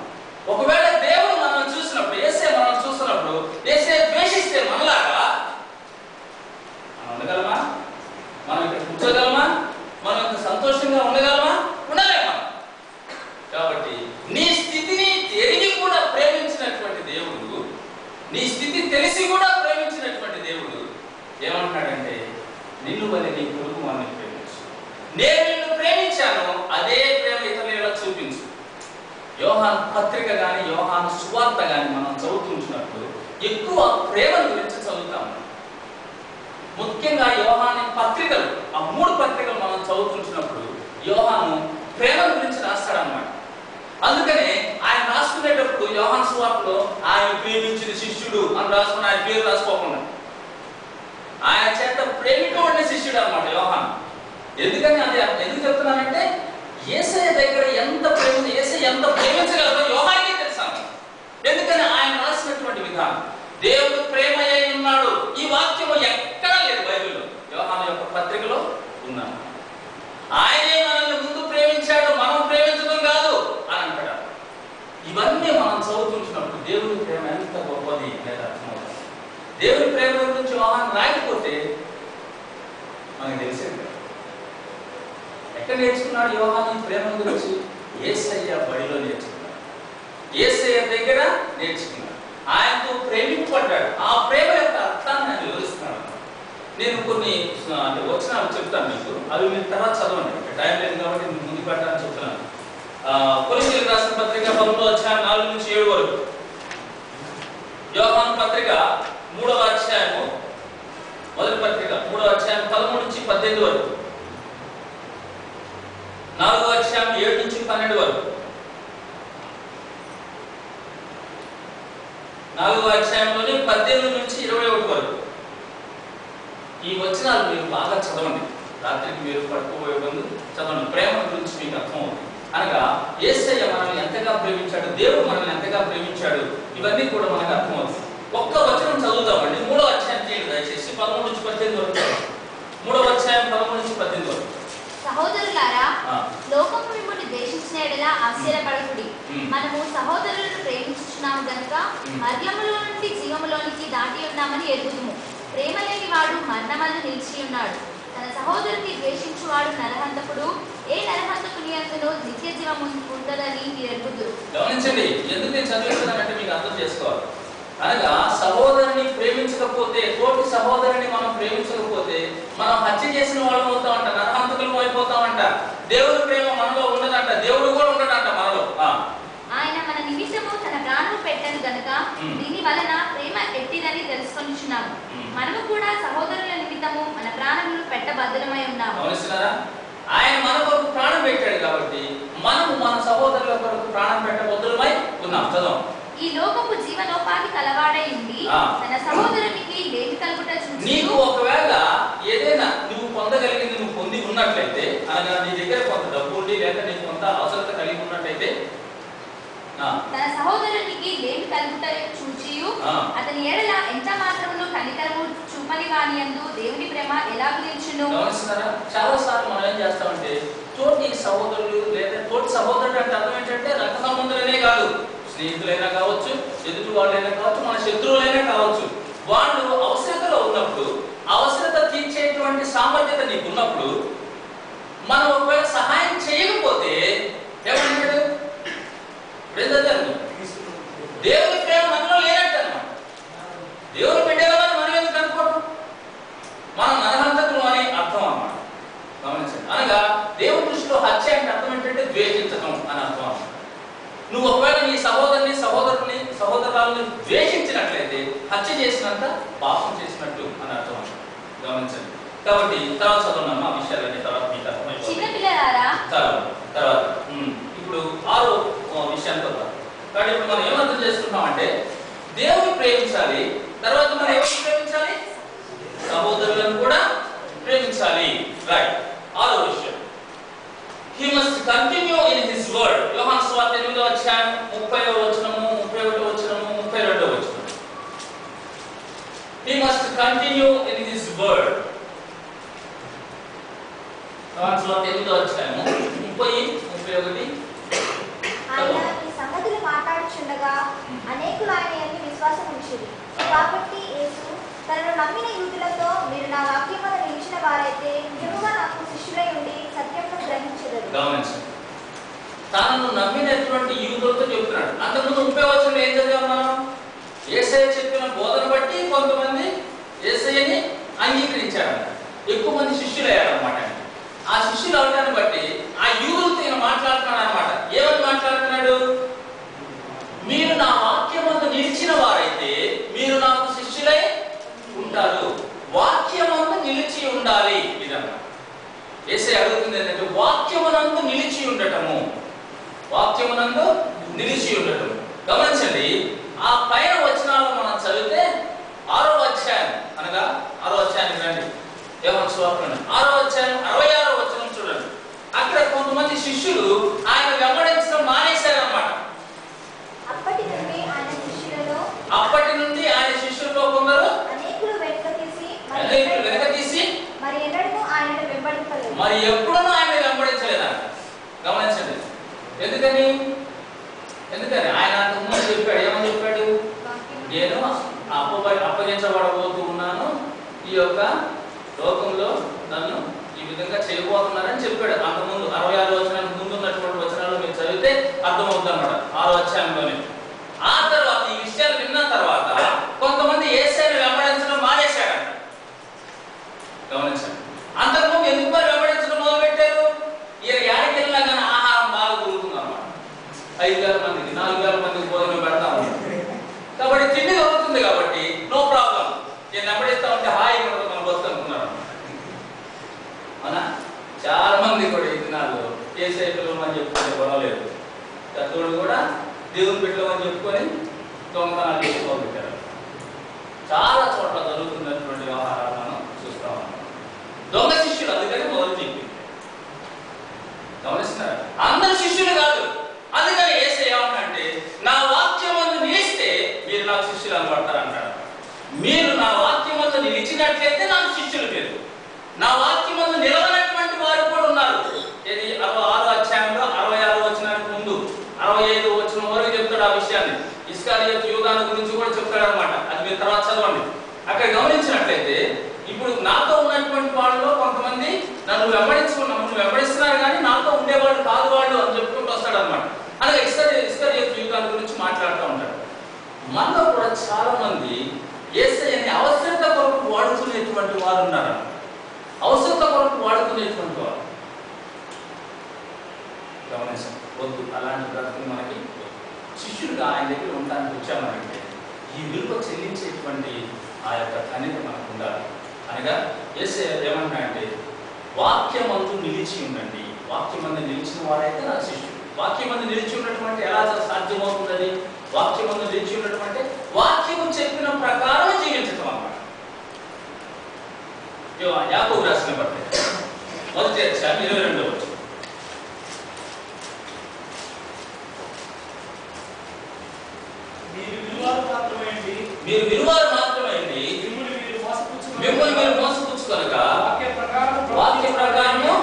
ఒకవేళ దేవుడు మనం చూసినప్పుడు, యేసయ్య మనం చూసినప్పుడు యేసయ్య ద్వేషిస్తే మనలాగా మనం ఉండగలమా? మనం ఇక్కడ కూర్చోగలమా? మనం ఇక్కడ సంతోషంగా ఉండగలమా? ఉండలేమా? కాబట్టి నీ స్థితిని ఎరిగి కూడా ప్రేమించినటువంటి దేవుడు, నీ స్థితి తెలిసి కూడా ప్రేమించినటువంటి దేవుడు ఏమంటున్నాడంటే, నిన్ను వలె నీ కొడుకు వారిని ప్రేమించు. నేను నిన్ను ప్రేమించాను, అదే ప్రేమ ఇతరులలో చూపించు. యోహాను పత్రిక కానీ యోహాను సువార్త కానీ మనం చదువుతుంటున్నప్పుడు ఎక్కువ ప్రేమ గురించి చదువుతాము. ముఖ్యంగా యోహాను పత్రికలు, ఆ 3 పత్రికలు మనం చదువుతుంటున్నప్పుడు యోహాను ప్రేమ గురించి రాస్తాడన్నమాట. అందుకనే ఆయన రాసుకునేటప్పుడు యోహాను సువార్తలో ఆయన ప్రేమించిన శిష్యుడు అని రాసుకుని ఆయన పేరు రాసుకోకుండా ఆయన చేత ప్రేమికుడిని శిష్యుడు అన్నమాట యోహాను. ఎందుకని అది ఎందుకు చెప్తున్నానంటే, యేసయ్య దగ్గర ఎంత ప్రేమ, యేసయ్య ఎంత ప్రేమించగలదో యోహానికి తెలుసాను. ఎందుకని ఆయన రాసినటువంటి విధానం, దేవుడు ప్రేమ అయి ఉన్నాడు. ఈ వాక్యం ఎక్కడా లేదు బైబిల్లో, యోహాను యొక్క పత్రికలో ఉన్నాను. ఆయనే మనల్ని ముందు దేవుని ప్రేమ గురించి యోహాను రాయకపోతే మనకు తెలిసేది. ఎక్కడ నేర్చుకున్నాడు యోహాను ఈ ప్రేమ గురించి? యేసయ్య బడిలో నేర్చుకున్నాడు, యేసయ్య దగ్గర నేర్చుకున్నాడు, ఆయనతో ప్రేమింపబడ్డాడు. ఆ ప్రేమ యొక్క అర్థాన్ని ఆయన వివరిస్తున్నాడు. నేను కొన్ని అంటే వచనాలు చెప్తాను మీకు, అవి మీరు తర్వాత చదవండి, టైం లేదు కాబట్టి ముందు పెట్టాలని చెప్తున్నాను. కొరింథీయులకు రాసిన పత్రిక 11వ అధ్యాయం 4 నుంచి 7 వరకు, యోహాను పత్రిక 3వ అధ్యాయము మొదటి పత్రిక 3వ అధ్యాయం 13 నుంచి 18 వరకు, 4వ అధ్యాయం 7 నుంచి 12 వరకు, 4వ అధ్యాయంలోని 18 నుంచి 21 వరకు. ఈ వచనాలు మీరు బాగా చదవండి, రాత్రికి మీరు పడుకోబోయే ముందు చదవండి. ప్రేమ గురించి మీకు అర్థం అవుతుంది. అనగా యేసయ్య మనల్ని ఎంతగా ప్రేమించాడు, దేవుడు మనల్ని ఎంతగా ప్రేమించాడు, ఇవన్నీ కూడా మనకు అర్థమవుతుంది. ఒక్క వచనం చదువుతామండి. 3వ అధ్యాయం తీయండి దయచేసి, 13 నుంచి 18 వరకు. 3వ అధ్యాయం 13 నుంచి 18 వరకు. సహోదరులారా, లోకము మిమ్మల్ని ద్వేషించిన యెడల ఆశ్చర్యపడకుడి. మనము సహోదరులను ప్రేమించుచున్నాము గనుక మర్యములో నుండి జీవములోనికి దాటి ఉన్నామని ఎరుగుదుము. ప్రేమ లేని వాడు మరణమందు నిలిచి ఉన్నాడు. తన సహోదరుని ద్వేషించువాడు నరహంతకుడు. ఏ నరహంతకుని యందును నిత్య జీవం ఉండదని మీరు ఎరుగుదురు. గమనించండి, ఎందుకు నేను చదివిస్తున్నానంటే మీకు అర్థం చేసుకోవాలి. అనగా సహోదరుని ప్రేమించకపోతే, తోటి సహోదరుని మనం ప్రేమించకపోతే మనం హత్య చేసిన వాళ్ళం అవుతామంట, నరహంతకులం అయిపోతామంట. దేవుడి ప్రేమ మనలో ఉండదంట, దేవుడు కూడా ఉండడంట మనలో. ఆయన మన నిమిత్తము తన ప్రాణము పెట్టను గనుక దీని వలన ప్రేమ ఎట్టిదని తెలుసుకొనిచున్నాము. మనము కూడా సహోదరుల నిమిత్తము మన ప్రాణములు పెట్టబద్ధులమై ఉన్నాము. గమనిస్తున్నారా? ఆయన మన కొరకు ప్రాణం పెట్టాడు కాబట్టి మనము మన సహోదరుల కొరకు ప్రాణం పెట్టబద్ధులమై ఉన్నాం. చదవం. ఈ లోకపు జీవనోపాధి కలవాడై ఉండి తన సహోదరునికి లేమి కలుగుట చూచి, నీకు ఒకవేళ ఏదైనా నువ్వు పొందగలిగింది నువ్వు పొంది ఉన్నట్లయితే, అనగా నీ దగ్గర కొంత డబ్బు ఉండి లేక నీకు కొంత అవసరత కలిగి ఉన్నట్లయితే, తన సహోదరునికి లేమి కలుగుట చూచియు అతని ఎడల ఎంత మాత్రమును కనికరము చూపని వాని యందు దేవుని ప్రేమ ఎలా నిలిచును? చాలా సార్లు మనం ఏం చేస్తామంటే, తోటి సహోదరులు లేదా తోటి సహోదరుడు అంటే అర్థం ఏంటంటే రక్త సంబంధులనే కాదు, స్నేహితులైనా కావచ్చు, ఎదుటి వాళ్ళైనా కావచ్చు, మన శత్రువులైనా కావచ్చు. వాళ్ళు అవసరతలో ఉన్నప్పుడు, అవసరత తీర్చేటువంటి సామర్థ్యత నీకు ఉన్నప్పుడు మనం ఒకవేళ సహాయం చేయకపోతే ఏమంటాడు? దేవుని ప్రేమ మనలో లేనట్టు అన్నమాట. దేవుని బిడ్డలని మనం ఎందుకు అనుకోవడం? మనం నరహంతకులు అని అర్థం అన్నమాట. గమనించండి. అనగా దేవుని దృష్టిలో హత్య అంటే అర్థం ఏంటంటే ద్వేషించడం అని అర్థం అన్నమాట. నువ్వు ఒకవేళ నీ సహోదరులను ద్వేషించినట్లయితే హత్య చేసినంత పాపం చేసినట్టు అని అర్థం అన్నమాట. గమనించండి. కాబట్టి తర్వాత చదువున్నాము ఆ విషయాలన్నీ, తర్వాత మీకు అర్థమైపోతుంది. తర్వాత ఇప్పుడు 6వ విషయానికి వద్దాం. కాబట్టి ఇప్పుడు మనం ఏమర్థం చేసుకుంటామంటే, దేవుని ప్రేమించాలి, తర్వాత మనం ఎవరిని ప్రేమించాలి? సహోదరులను కూడా ప్రేమించాలి. రైట్. 6వ విషయం, he must continue in his word. యోహాను సువార్త 8వ అధ్యాయం 30వ వచనము, 31వ వచనము, 32వ వచనం. he must continue in his word. యోహాను సువార్త 8వ అధ్యాయము 30, 31. ఆయన ఈ సంగతులు మాట్లాడుచుండగా అనేకులు ఆయన యందు విశ్వాసం ఉంచిరి. కాబట్టి యేసు తనను నమ్మిన యూదులతో, మీరు నా వాక్యమున నిలిచిన వారైతే నిజముగా నాకు శిష్యులై ఉండి సత్యమును గ్రహించెదరు. గమనించండి, తనను నమ్మినటువంటి యూదులతో చెప్తున్నాడు. అంతకుముందు 30వ వచనంలో ఏం చదివాం మనం? యేసయ్య చెప్పిన బోధన బట్టి కొంతమంది యేసయ్యని అంగీకరించారన్నమాట, ఎక్కువ మంది శిష్యులు అయ్యారన్నమాట. ఆ శిష్యులు అవడాన్ని బట్టి ఆ యూదులతో ఈయన మాట్లాడుతున్నాడు అనమాట. ఏమని మాట్లాడుతున్నాడు? మీరు నా వాక్యమందు నిలిచిన వారైతే మీరు నాకు శిష్యులై ఉంటారు. వాక్యమందు నిలిచి ఉండాలి. ఇదన్నమాట యేసయ్య అడుగుతుంది ఏంటంటే, వాక్యమునందు నిలిచి ఉండటము, వాక్యమునందు నిలిచి ఉండటము. గమనించండి, ఆ పైన వచనాలను మనం చదివితే 6వ అధ్యాయం, అనగా 6వ అధ్యాయానికి రండి. యోహాను సువార్త 6వ అధ్యాయం 66వ వచనం చూడండి. అక్కడ కొంతమంది శిష్యులు ఆయన వెంబడించడం మానేశారన్నమాట. అప్పటి నుండి ఆయన శిష్యులలో కొందరు అనేకులు వెనక తీసి మరి ఎన్నడూ ఆయనను వెంబడించలేదు. మరి ఎప్పుడూ ఆయన వెంబడించలేదంట. గమనించండి. ఎందుకని ఆయన అంతకుముందు చెప్పాడు, ఏమని చెప్పాడు? నేను అపవాది అప్పగించబడబోతూ ఉన్నాను, ఈ యొక్క లోకంలో నన్ను ఈ విధంగా చేయబోతున్నారని చెప్పాడు. అంతకుముందు 66 వచనానికి ముందు ఉన్నటువంటి వచనాలు మీరు చదివితే అర్థమవుతుంది అన్నమాట, 6వ అధ్యాయంలోనే. ఆ తర్వాత ఈ విషయాలు విన్న తర్వాత కొంతమంది యేసయ్యను వెంబడించడం మానేశారంట. గమనించండి, అంతకుముందు ఎందుకు మరి వెంబడించడం మొదలు పెట్టారు? ఈయన యాడికి వెళ్ళినా కానీ ఆహారం బాగా దొరుకుతుంది అన్నమాట. 5,000 మందికి 4,000 మందికి భోజనం పెడతా ఉంటారు కాబట్టి తిండి దొరుకుతుంది కాబట్టి నో ప్రాబ్లం, నేను వెంబడిస్తా ఉంటే హాయిగా ఉండదు మన బతుకు అనుకున్నారు. అవునా? చాలా మంది కూడా ఈ దినాలు యేసయ్య పిల్లమని చెప్పుకుంటే గొడవలేదు, పెద్దోళ్ళు కూడా దేవుని పెట్టమని చెప్పుకొని దొంగతనాలు చేసుకోబెట్టారు. చాలా చోట్ల జరుగుతున్నటువంటి వ్యవహారాలు మనం చూస్తా ఉన్నాం. దొంగ శిష్యులు అందుకని మొదలు చెప్పింది. గమనిస్తున్నారు? అందరు శిష్యులు కాదు. అందుకని యేసయ్య ఏమంటే, నా వాక్యమందు నిలిస్తే మీరు నాకు శిష్యులు అనబడతారు అంటారు. మీరు నా వాక్యమందు నిలిచినట్లయితే నాకు శిష్యులు మీరు. నా వాక్యమందు నిలవనటువంటి వారు కూడా ఉన్నారు. ఇది 6వ అధ్యాయంలో 66 వచనానికి ముందు 65 వచనం వరకు చెప్తాడు ఆ విషయాన్ని. ఇస్కారియోతు యూదాను గురించి కూడా చెప్తాడు అనమాట. అది మీరు తర్వాత చదవండి. అక్కడ గమనించినట్లయితే ఇప్పుడు నాతో ఉన్నటువంటి వాళ్ళలో కొంతమంది నన్ను వెంబడిస్తున్నారు కానీ నాతో ఉండేవాళ్ళు కాదు వాళ్ళు అని చెప్పుకుంటూ వస్తాడు అనమాట. అలాగే ఇస్కారియోతు యూదాను గురించి మాట్లాడుతూ ఉంటాడు. మనలో కూడా చాలా మంది యేసయ్యని అవసరత కొరకు వాడుకునేటువంటి వారు ఉన్నారు. అవసరత కొరకు వాడుకునేటువంటి వారు. గమనించండి, వద్దు అలాంటి బ్రతుకులు మనకి. శిష్యులుగా ఆయన దగ్గర ఉండడానికి వచ్చామంటే ఈ విలువ చెల్లించేటువంటి ఆ యొక్క కన్యత మనకు ఉండాలి. అనగా యేసయ్య ఏమంటాడంటే, వాక్యమందు నిలిచి ఉండండి. వాక్యమందు నిలిచిన వారైతే నా శిష్యుడు. వాక్యమందు నిలిచి ఉన్నటువంటి ఎలా సాధ్యమవుతుంది? వాక్యమందు నిలిచి ఉన్నటువంటి వాక్యము చెప్పిన ప్రకారం జీవించటం అన్నమాట. యాకోబు రాసిన పత్రిక 1వ అధ్యాయం 22వ వచనం. మీరు విలువారు మాత్రమైంది మిమ్మల్ని మీరు మోసపుచ్చుకొనక వాక్య ప్రకారము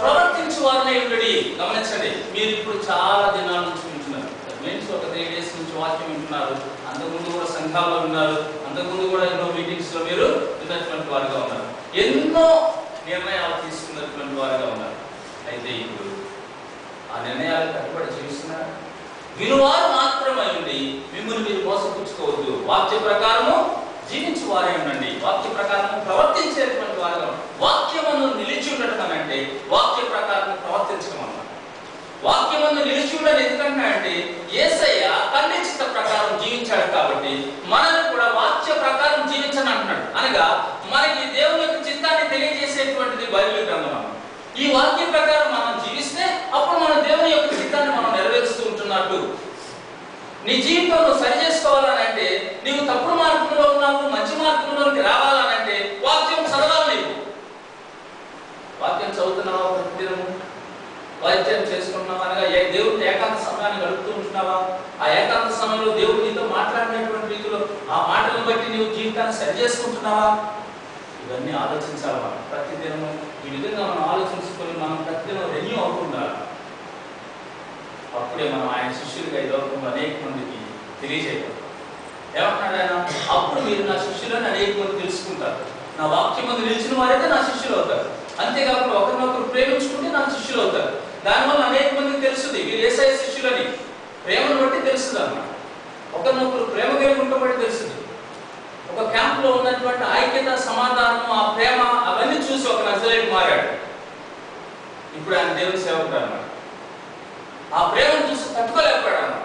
ప్రవర్తించు వారిని ఉండండి. గమనించండి, మీరు ఇప్పుడు చాలా దినాల నుంచి వింటున్నారు. మీన్స్ ఒక 3 days నుంచి వాక్యం వింటున్నారు. అంతకుముందు కూడా సంఘాల్లో ఉన్నారు. అంతకుముందు కూడా ఎన్నో మీటింగ్స్ లో మీరు విన్నటువంటి వారుగా ఉన్నారు. ఎన్నో నిర్ణయాలు తీసుకున్నటువంటి వారుగా ఉన్నారు. అయితే ఇప్పుడు ఆ నిర్ణయాలు కట్టుబడి జీవిస్తున్నారు. విలువారు మాత్రమై ఉండి మిమ్మల్ని మీరు మోసపుచ్చుకోవద్దు. వాక్య ప్రకారము జీవించు వారే ఉండండి. వాక్య ప్రకారము ప్రవర్తించేటువంటి వారుగా. వాక్యమును నిలిచి ఉండటం అంటే వాక్య ప్రకారం ప్రవర్తించడం అన్నమాట. వాక్యమును నిలిచి ఉండడం ఎందుకంటే అంటే యేసయ్య తండ్రి చిత్త ప్రకారం జీవించాడు కాబట్టి మనల్ని కూడా వాక్య ప్రకారం జీవించని అంటున్నాడు. అనగా మనకి దేవుని యొక్క చిత్తాన్ని తెలియజేసేటువంటిది బైబిల్ గ్రంథం. ఈ వాక్య ప్రకారం మనం జీవిస్తే అప్పుడు మన దేవుని యొక్క చిత్తాన్ని మనం నెరవేరుస్తూ ఉంటున్నట్టు. నీ జీవితంలో సరి చేసుకోవాలనంటే, నీవు తప్పుడు మార్గంలో ఉన్నావు, మంచి మార్గంలోకి రావాలనంటే వాక్యం చదవాలి. నీవు వాక్యం చదువుతున్నావా? ప్రతిదినము వాక్యం చేసుకుంటున్నావా? అనగా దేవుడితో ఏకాంత సమయాన్ని గడుపుతూ ఉంటున్నావా? ఆ ఏకాంత సమయంలో దేవుడు నీతో మాట్లాడినటువంటి రీతిలో ఆ మాటలను బట్టి నీవు జీవితాన్ని సరి చేసుకుంటున్నావా? ఇవన్నీ ఆలోచించాలి. ప్రతిదినము ఈ విధంగా మనం ఆలోచించుకొని మనం ప్రతిదినం రెన్యూ అవుతుండాలి. అప్పుడే మనం ఆయన శిష్యులుగా ఈ లోకంలో అనేక మందికి తెలియజేయగలం. ఏమంటున్నాడు ఆయన? అప్పుడు మీరు నా శిష్యులని అనేక మంది తెలుసుకుంటారు. నా వాక్యం మంది నిలిచిన వారైతే నా శిష్యులు అవుతారు. అంతేకాకుండా ఒకరినొకరు ప్రేమించుకుంటే నా శిష్యులు అవుతారు. దానివల్ల అనేక మందికి తెలుస్తుంది వీరు యేసయ్య శిష్యులని. ప్రేమను బట్టి తెలుస్తుంది అన్నమాట. ఒకరినొకరు ప్రేమ కలిగి ఉండబట్టి తెలుస్తుంది. ఒక క్యాంప్ లో ఉన్నటువంటి ఐక్యత, సమాధానం, ఆ ప్రేమ అవన్నీ చూసి ఒక నజరేయుడు మారాడు. ఇప్పుడు ఆయన దేవుని సేవకుడు అన్నమాట. ఆ ప్రేమను చూసి తట్టుకోలేకపోయాడు అన్నమాట.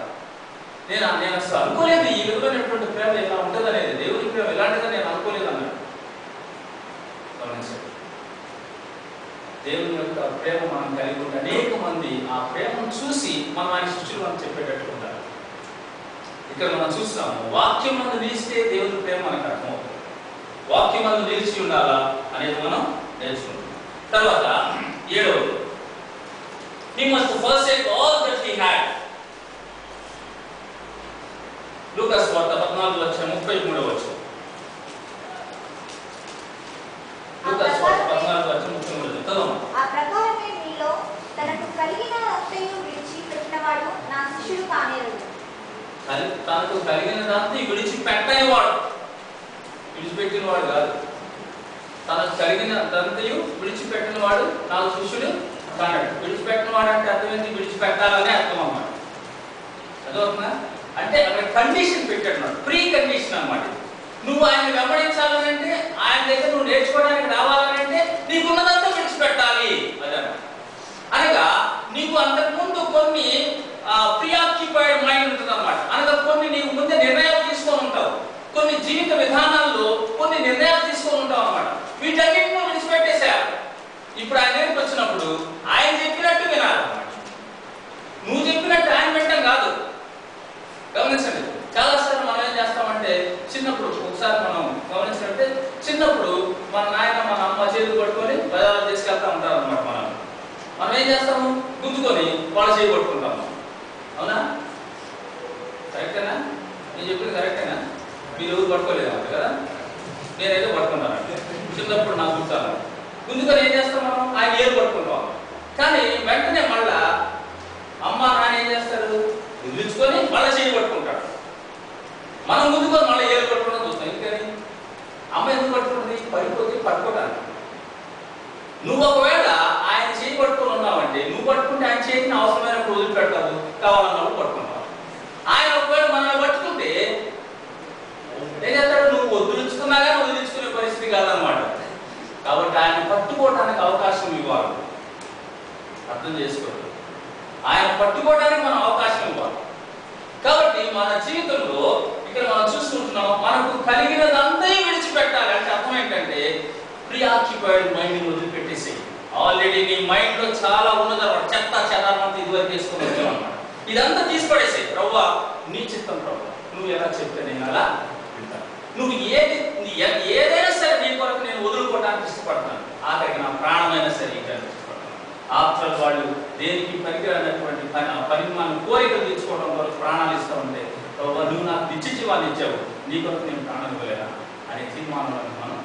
నేను అసలు అనుకోలేదు ఈ విధమైనటువంటి ప్రేమ ఇలా ఉంటుందనేది. దేవుని ప్రేమ ఇలాంటిదని నేను అనుకోలేదు అన్నాడు. గమనించండి, దేవుని యొక్క ప్రేమ మనం కలిగి ఉంటే అనేక మంది ఆ ప్రేమను చూసి మనం ఆయన శిష్యులు అని చెప్పేటట్టు ఉంటారు. ఇక్కడ మనం చూస్తాము, వాక్యం మందు నిలిస్తే దేవుని ప్రేమ మనకు అర్థమవుతుంది. వాక్యం మందు నిలిచి ఉండాలా అనేది మనం నేర్చుకుంటాం. తర్వాత 7వది, he must forsake all that he had. లూకాసు వార్త 14వ అధ్యాయం 33వ వచనం. లూకాసు వార్త 14వ అధ్యాయం 33వ వచనం. ఆ ప్రకారమే మీలో తనకు కలిగిన అంతయు విడిచిపెట్టినవాడు నా శిష్యుడు కానేరడు. తనకు కలిగినదంతా విడిచిపెట్టనివాడు విడిచిపెట్టిన వాడు కాదు. తనకు కలిగిన దంతయు విడిచిపెట్టిన వాడు నాకు శిష్యుడు కానడు. విడిచిపెట్టిన వాడు అంటే అర్థం ఏంటి? విడిచిపెట్టాలనే అర్థం అన్నమాట. అర్థమవుతుందా? అంటే అక్కడ కండిషన్ పెట్టాడు, ప్రీ కండిషన్ అన్నమాట. నువ్వు ఆయన వెంబడించాలనంటే, ఆయన దగ్గర నువ్వు నేర్చుకోవడానికి రావాలనంటే నీకున్నదంతా విడిచిపెట్టాలి. అదన్నమాట. అనగా నీకు అంతకుముందు కొన్ని ప్రీఆక్యుపైడ్ మైండ్ ఉంటుంది అన్నమాట. అనగా కొన్ని నీకు ముందే నిర్ణయాలు తీసుకొని ఉంటావు, కొన్ని జీవిత విధానాల్లో కొన్ని నిర్ణయాలు తీసుకొని ఉంటావు అన్నమాట. వీటన్నిటిని నువ్వు విడిచిపెట్టేసా. ఇప్పుడు ఆయన దగ్గరికి వచ్చినప్పుడు ఆయన చెప్పినట్టు వినాలన్నమాట. నువ్వు చెప్పినట్టు ఆయన వినటం కాదు. గమనించండి, చాలాసార్లు మనం ఏం చేస్తామంటే, చిన్నప్పుడు ఒకసారి మనం గమనించినట్టే, చిన్నప్పుడు మన నాయన మన అమ్మ చేతులు పట్టుకొని బజార్లో తీసుకెళ్తా ఉంటారు అనమాట. మనం ఏం చేస్తాము? గుంజుకొని వాళ్ళ చేయి పట్టుకుంటాము. అవునా? కరెక్టేనా? నేను చెప్పింది కరెక్టేనా? మీరు ఎవరు పట్టుకోలేదు అంట కదా? నేనైతే పట్టుకుంటానంటే చిన్నప్పుడు నాకు గుర్తాను. గుంజుకొని ఏం చేస్తాం మనం? ఆయన ఏరు పట్టుకుంటాం. కానీ వెంటనే మళ్ళా అమ్మ నాన్న ఏం చేస్తారు? గుంజుకొని మళ్ళీ చేయి పట్టుకుంటాడు. మనం గుంజుకొని మళ్ళీ ఏరు పట్టుకోవడం చూస్తాం. ఎందుకని? అమ్మ ఎందుకు పట్టుకుంటుంది? పడిపోతే పట్టుకోవడానికి. నువ్వు ఒకవేళ ఆయన చేయి పట్టుకొని ఉన్నావంటే, నువ్వు పట్టుకుంటే ఆయన చేతిని అవసరమైనప్పుడు వదిలిపెడతావు, కావాలన్నప్పుడు పట్టుకుంటావు. ఆయన ఒకవేళ మనల్ని పట్టుకుంటే ఏం చేస్తాడు? నువ్వు వదిలించుకున్నా కానీ వదిలించుకునే పరిస్థితి కాదనమాట. కాబట్టి ఆయన పట్టుకోవడానికి అవకాశం ఇవ్వాలి. అర్థం చేసుకోండి, ఆయన పట్టుకోవడానికి మనం అవకాశం ఇవ్వాలి. కాబట్టి మన జీవితంలో ఇక్కడ మనం చూసుకుంటున్నాం, మనకు కలిగినదంతా విడిచిపెట్టాలి. అంటే అర్థం ఏంటంటే, ప్రీఆక్యుపైడ్ మైండ్ని వదిలిపెట్టేసి, ఆల్రెడీ నీ మైండ్లో చాలా ఉన్నదన్నమాట. చెత్త చెదారంతా ఇదివరకు వేసుకొని వచ్చావు అన్నమాట. ఇదంతా తీసిపడేసి, ప్రభువా నీ చిత్తం ప్రభువా, నువ్వు ఎలా చెప్తే నేను అలా వింటాను. నువ్వు ఏదైనా సరే నీ కొరకు నేను వదులుకోవడానికి ఇష్టపడతాను. ఆఖరికి నా ప్రాణమైనా సరే ఇవ్వడానికి ఇష్టపడతాను. ఆఫ్టర్ వాళ్ళు దేనికి పనికిరానటువంటి పరిమాణం కోరికలు తీర్చుకోవడం కొరకు ప్రాణాలు ఇస్తూ ఉంటే, ప్రభువా నువ్వు నాకు నిత్య జీవాన్ని ఇచ్చావు, నీ కొరకు నేను ప్రాణం ఇవ్వలేనా అనే తీర్మానాలను మనం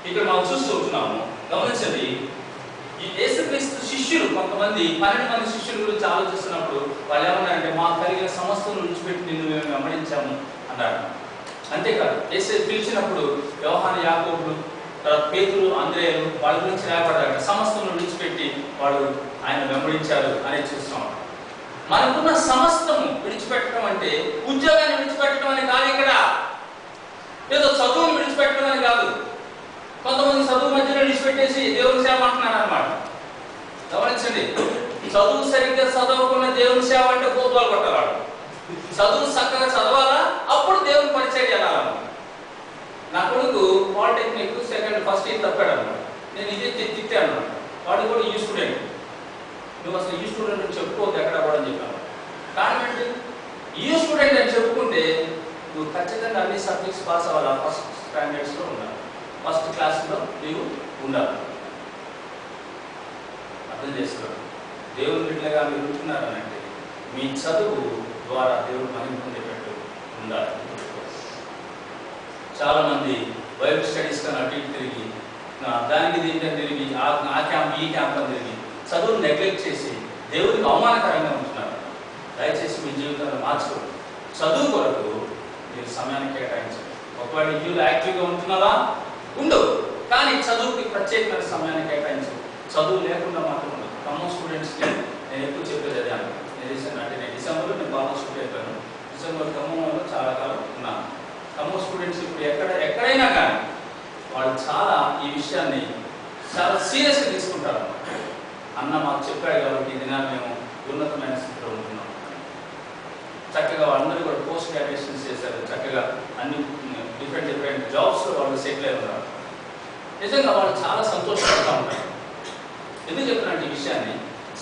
ఇక్కడ మనం చూస్తున్నాము. గమనించండి, ఈ యేసుక్రీస్తు శిష్యులు కొంతమంది 12 మంది శిష్యుల గురించి ఆలోచిస్తున్నప్పుడు వాళ్ళు ఏమన్నారంటే, మాకు కలిగిన సమస్తం విడిచిపెట్టి నిన్ను మేము వెంబడించాము అన్నారు. అంతేకాదు, యేసు పిలిచినప్పుడు యోహాను, యాకోబులు, పేతురు, అంద్రేయులు వాళ్ళ గురించి రాయబడ్డారు. సమస్తం విడిచిపెట్టి వాళ్ళు ఆయన వెంబడించారు అనేది చూస్తున్నాం. మనకున్న సమస్తము విడిచిపెట్టడం అంటే ఉద్యోగాన్ని విడిచిపెట్టడం అని కాదు, ఇక్కడ ఏదో చదువును విడిచిపెట్టడం అని కాదు. కొంతమంది చదువు మధ్యలో విడిచిపెట్టేసి దేవుని సేవ అంటున్నారు అనమాట. గమనించండి, చదువు సరిగ్గా చదవకుండా దేవుని సేవ అంటే కోపాలు కొట్టవాడు. చదువు చక్కగా చదవాలా, అప్పుడు దేవుని పరిచయం చేయాలన్నమాట. నా కొడుకు పాలిటెక్నిక్ ఫస్ట్ ఇయర్ తప్పాడు అనమాట. నేను ఇదే తిట్టాను అనమాట. వాడు కూడా ఈ స్టూడెంట్, నువ్వు అసలు ఈ స్టూడెంట్ అని చెప్పుకోవద్దు ఎక్కడ కూడా అని చెప్పాను. కారణం ఏంటి? ఈ స్టూడెంట్ అని చెప్పుకుంటే నువ్వు ఖచ్చితంగా అన్ని సబ్జెక్ట్స్ పాస్ అవ్వాలి. ఫస్ట్ స్టాండర్డ్స్లో ఉండాలి, ఫస్ట్ క్లాస్లో నీవు ఉండాలి. అర్థం చేసుకోండి, దేవుని బిడ్డలుగా మీరు ఉంటున్నారనంటే మీ చదువు ద్వారా దేవుడు మహిమ పొందేటట్టు ఉండాలి. చాలామంది బైబిల్ స్టడీస్ కానీ అటు ఇటు తిరిగి దానికి దీనికి తిరిగి ఆ క్యాంప్ ఈ క్యాంప్ అని తిరిగి చదువును నెగ్లెక్ట్ చేసి దేవుడికి అవమానకరంగా ఉంటున్నారు. దయచేసి మీ జీవితాన్ని మార్చుకోండి. చదువు కొరకు మీరు సమయాన్ని కేటాయించండి. ఒకవేళ ఇంట్లో యాక్టివ్గా ఉంటున్నారా ఉండు, కానీ చదువుకి ప్రత్యేకమైన సమయాన్ని కేటాయించు. చదువు లేకుండా మాత్రం ఉండదు. ఖమ్మం స్టూడెంట్స్కి నేను ఎక్కువ చెప్పేది అదే అంటే నేను డిసెంబర్లో నేను బాగా స్టూడెంట్ అయిపోయాను. డిసెంబర్ ఖమ్మంలో చాలా కాలం ఉన్నాను. ఖమ్మం స్టూడెంట్స్ ఇప్పుడు ఎక్కడైనా కానీ వాళ్ళు చాలా ఈ విషయాన్ని చాలా సీరియస్గా తీసుకుంటారు. అన్న మాకు చెప్పాడు కాబట్టి ఈ దినాన్ని మేము ఉన్నతమైన స్థితిలో ఉంటున్నాం. చక్కగా వాళ్ళందరూ కూడా పోస్ట్ గ్రాడ్యుయేషన్స్ చేశారు. చక్కగా అన్ని డిఫరెంట్ జాబ్స్లో వాళ్ళు సెటిల్ అయి ఉన్నారు. నిజంగా వాళ్ళు చాలా సంతోషపడుతూ ఉంటారు. ఎందుకు చెప్తున్నాను ఈ విషయాన్ని?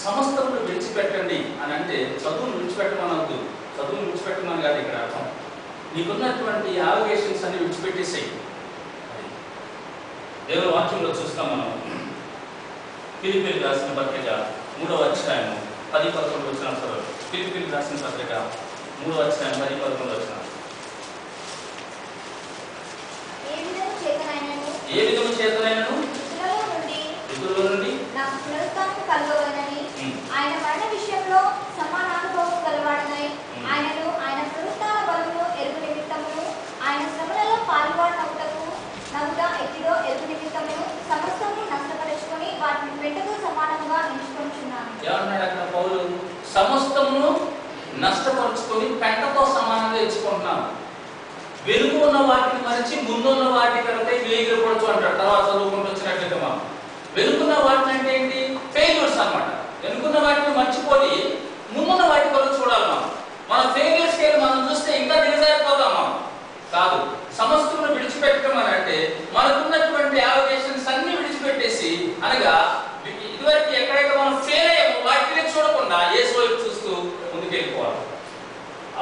సమస్తమును విడిచిపెట్టండి అని అంటే చదువును విడిచిపెట్టమనవద్దు, చదువును విడిచిపెట్టమని కాదు ఇక్కడ అర్థం. నీకున్నటువంటి యావిగేషన్స్ అన్ని విడిచిపెట్టేసేయి. దేవుని వాక్యంలో చూస్తాం మనం. ఫిలిప్పీయులకు రాసిన పత్రిక 3వ అధ్యాయం 10-11 వచనాలు చదవండి. ఫిలిప్పీయులకు రాసిన పత్రిక 3వ అధ్యాయం 10-11 వచనాలు. ఏ విధము చేతనైనను ఇతరుల నుండి నాకు పునరుత్థానం కలుగవలెనని ఆయన మరణ విషయంలో సమానానుభవం గలవాడనై ఆయనను ఆయన పునరుత్థాన బలమును ఎరుగు నిమిత్తమును ఆయన శ్రమలలో పాల్గొనవుటకు నష్టపరుచుకొని పెంటతో సమానంగా ఎంచుకుంటున్నాను. వెనుక ఉన్న వాటిని మరిచి ముందున్న వాటి కనుక వేగిరపడచ్చు అంటాడు. తర్వాత చదువుకుంటూ వచ్చినట్లయితే మనం వెనుకున్న వాటిని అంటే ఏంటి? ఫెయిల్యూర్స్ అన్నమాట. వెనుకున్న వాటిని మర్చిపోయి ముందున్న వాటి కొరకు చూడాలి. మన ఫెయిల్యూర్స్ కి మనం చూస్తే ఇంకా దిగజారిపోతాం మనం. కాదు, సమస్తమును విడిచిపెట్టడం అని అంటే మనకున్నటువంటి అలొకేషన్స్ అన్ని విడిచిపెట్టేసి, అనగా ఇదివరకు ఎక్కడైతే మనం ఫెయిల్ అయ్యామో వాటిని చూడకుండా యేసు వైపు చూస్తూ ముందుకు వెళ్ళిపోవాలి.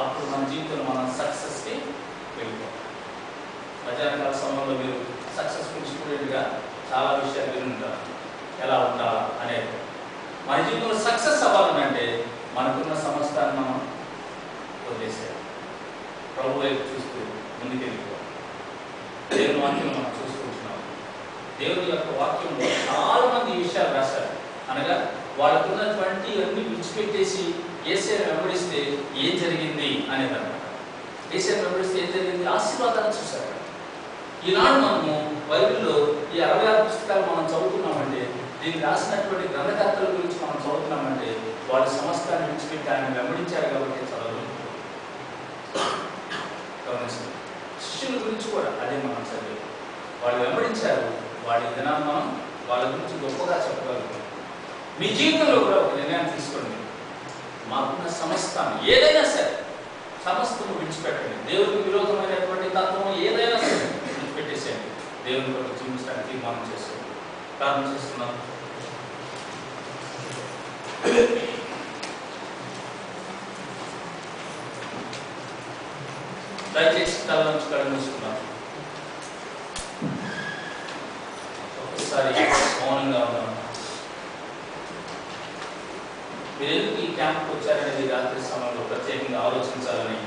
అప్పుడు మన జీవితంలో మనం సక్సెస్కి వెళ్ళిపోవాలి. మధ్యాహ్నకాల సమయంలో మీరు సక్సెస్ఫుల్ స్టూడెంట్గా చాలా విషయాలు వినుంటారు, ఎలా ఉండాలా అనేది. మన జీవితంలో సక్సెస్ అవ్వాలంటే మనకున్న సమస్తాన్ని మనం వదిలేసేయాలి, ప్రభు వైపు చూస్తూ ముందుకు వెళ్ళిపోవాలి. దేవుని వాక్యం మనం చూసుకుంటున్నాం. దేవుని యొక్క వాక్యంలో చాలా మంది ఈ విషయాలు రాశారు. అనగా వాళ్ళకున్నటువంటి అన్ని విడిచిపెట్టేసి యేసుని వెంబడిస్తే ఏం జరిగింది అనేది అన్నమాట. యేసుని వెంబడిస్తే ఏం జరిగింది? ఆశీర్వాదాన్ని చూశారు. ఈనాడు మనము బైబిల్లో ఈ 66 పుస్తకాలు మనం చదువుతున్నామంటే, దీనికి రాసినటువంటి గ్రంథకర్తల గురించి మనం చదువుతున్నామంటే, వాళ్ళ సమస్తాన్ని విడిచిపెట్టి ఆయన వెంబడించారు కాబట్టి చదవడం. గమనించండి, శిష్యుల గురించి కూడా అదే మనం చదివాం. వాళ్ళు వెంబడించారు. వాళ్ళ దినాన్ని మనం వాళ్ళ గురించి గొప్పగా చెప్పగలుగుతాం. మీ జీవితంలో కూడా ఒక నిర్ణయం తీసుకోండి. మాకున్న సమస్తాన్ని ఏదైనా సరే సమస్తము విడిచిపెట్టండి. దేవుడికి విరోధమైనటువంటి తత్వం ఏదైనా సరే విడిచిపెట్టేసేయండి. దేవుని కొరకు జీవించడానికి తీర్మానం చేసుకోండి. ప్రార్థన చేస్తున్నాం. దయచేసి తల నుంచి కళ్ళు మూసుకున్నాం. ఒకసారి మౌనంగా ఉన్నాం. మీరు ఎందుకు ఈ క్యాంప్కి వచ్చారనేది రాత్రి సమయంలో ప్రత్యేకంగా ఆలోచించాలని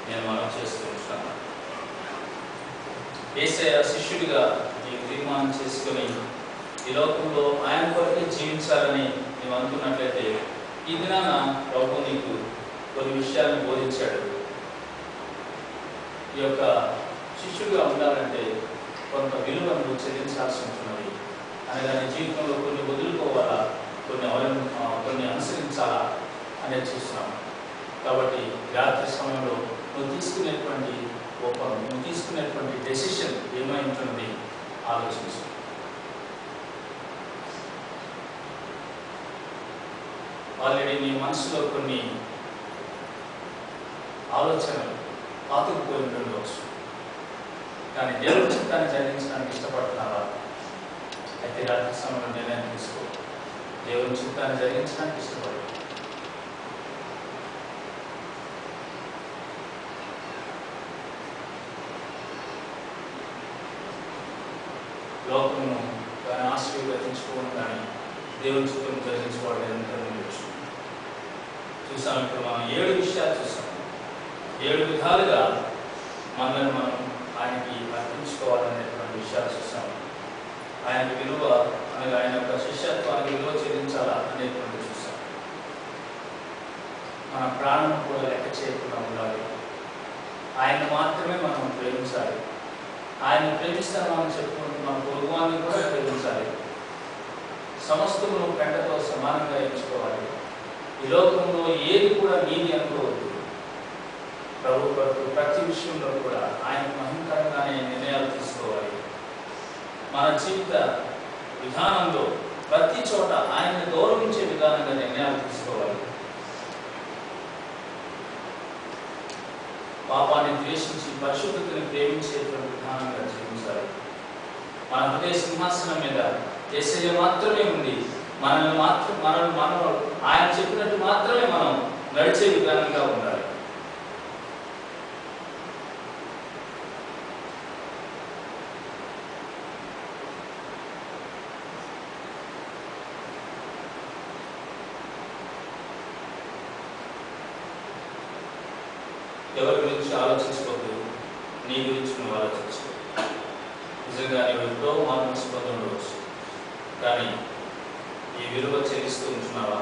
నేను మనం చేస్తూ ఉంటాను. యేసయ్య శిష్యుడిగా నీకు తీర్మానం చేసుకొని ఈ లోకంలో ఆయన కొరకే జీవించాలని నువ్వు అనుకున్నట్లయితే, ఈ దినాన ప్రభు నీకు కొన్ని విషయాలను బోధించాడు. ఈ యొక్క శిష్యుడిగా ఉండాలంటే కొంత విలువను చెల్లించాల్సి ఉంటున్నది. అనగా నీ జీవితంలో కొన్ని వదులుకోవాలా, కొన్ని అనుసరించాలా అనేది చూస్తున్నాం. కాబట్టి రాత్రి సమయంలో నువ్వు తీసుకునేటువంటి డెసిషన్ ఏమై ఉంటుంది ఆలోచించు. ఆల్రెడీ నీ మనసులో కొన్ని ఆలోచనలు పాతుకుపోయి ఉండవచ్చు. కానీ దేవుడి చిత్తాన్ని జరిగించడానికి ఇష్టపడుతున్నావా? అయితే రాత్రి సమయంలో నిర్ణయం తీసుకో. దేవుని చిత్తాన్ని జరిగించడానికి ఇష్టపడు. లోకమును దాని ఆశీర్వదించుకోవడం కానీ దేవుని చిత్తం జరిగించుకోవడం ఎంతమంది చూసాం. ఇప్పుడు మనం 7 విషయాలు చూసాం. 7 విధాలుగా మనల్ని మనం ఆయనకి అర్పించుకోవాలనేటువంటి విషయాలు చూసాం. ఆయనకి విలువ అనగా ఆయన యొక్క శిష్యత్వానికి విలువ చెల్లించాలా అనేటువంటి చూసాం. మన ప్రాణం కూడా లెక్క చేయకుండా ఉండాలి. ఆయన మాత్రమే మనం ప్రేమించాలి. ఆయన ప్రేమిస్తామని చెప్పుకుంటూ మన పొరుగువాన్ని కూడా ప్రేమించాలి. సమస్తమును పెంటతో సమానంగా ఎంచుకోవాలి. ఈ లోకంలో ఏది కూడా నీది అనుకోవద్దు. ప్రభు కొరకు ప్రతి విషయంలో కూడా ఆయన మహిమకరంగానే నిర్ణయాలు తీసుకోవాలి. మన జీవిత విధానంలో ప్రతి చోట ఆయన్ని గౌరవించే విధానంగా నిర్ణయాలు తీసుకోవాలి. పాపాన్ని ద్వేషించి పరిశుద్ధతని ప్రేమించేటువంటి విధానంగా జీవించాలి. మన హృదయ సింహాసనం మీద యేసయ్య మాత్రమే ఉంది. మనం ఆయన చెప్పినట్టు మాత్రమే మనం నడిచే విధానంగా ఉండాలి. ఎవరి గురించి ఆలోచించుకోవద్దు, నీ గురించి నువ్వు ఆలోచించుకో. నిజంగా నువ్వు ఎప్పుడో మార్పు పొంది ఉండవచ్చు, కానీ ఈ విలువ చెల్లిస్తూ ఉంటున్నావా?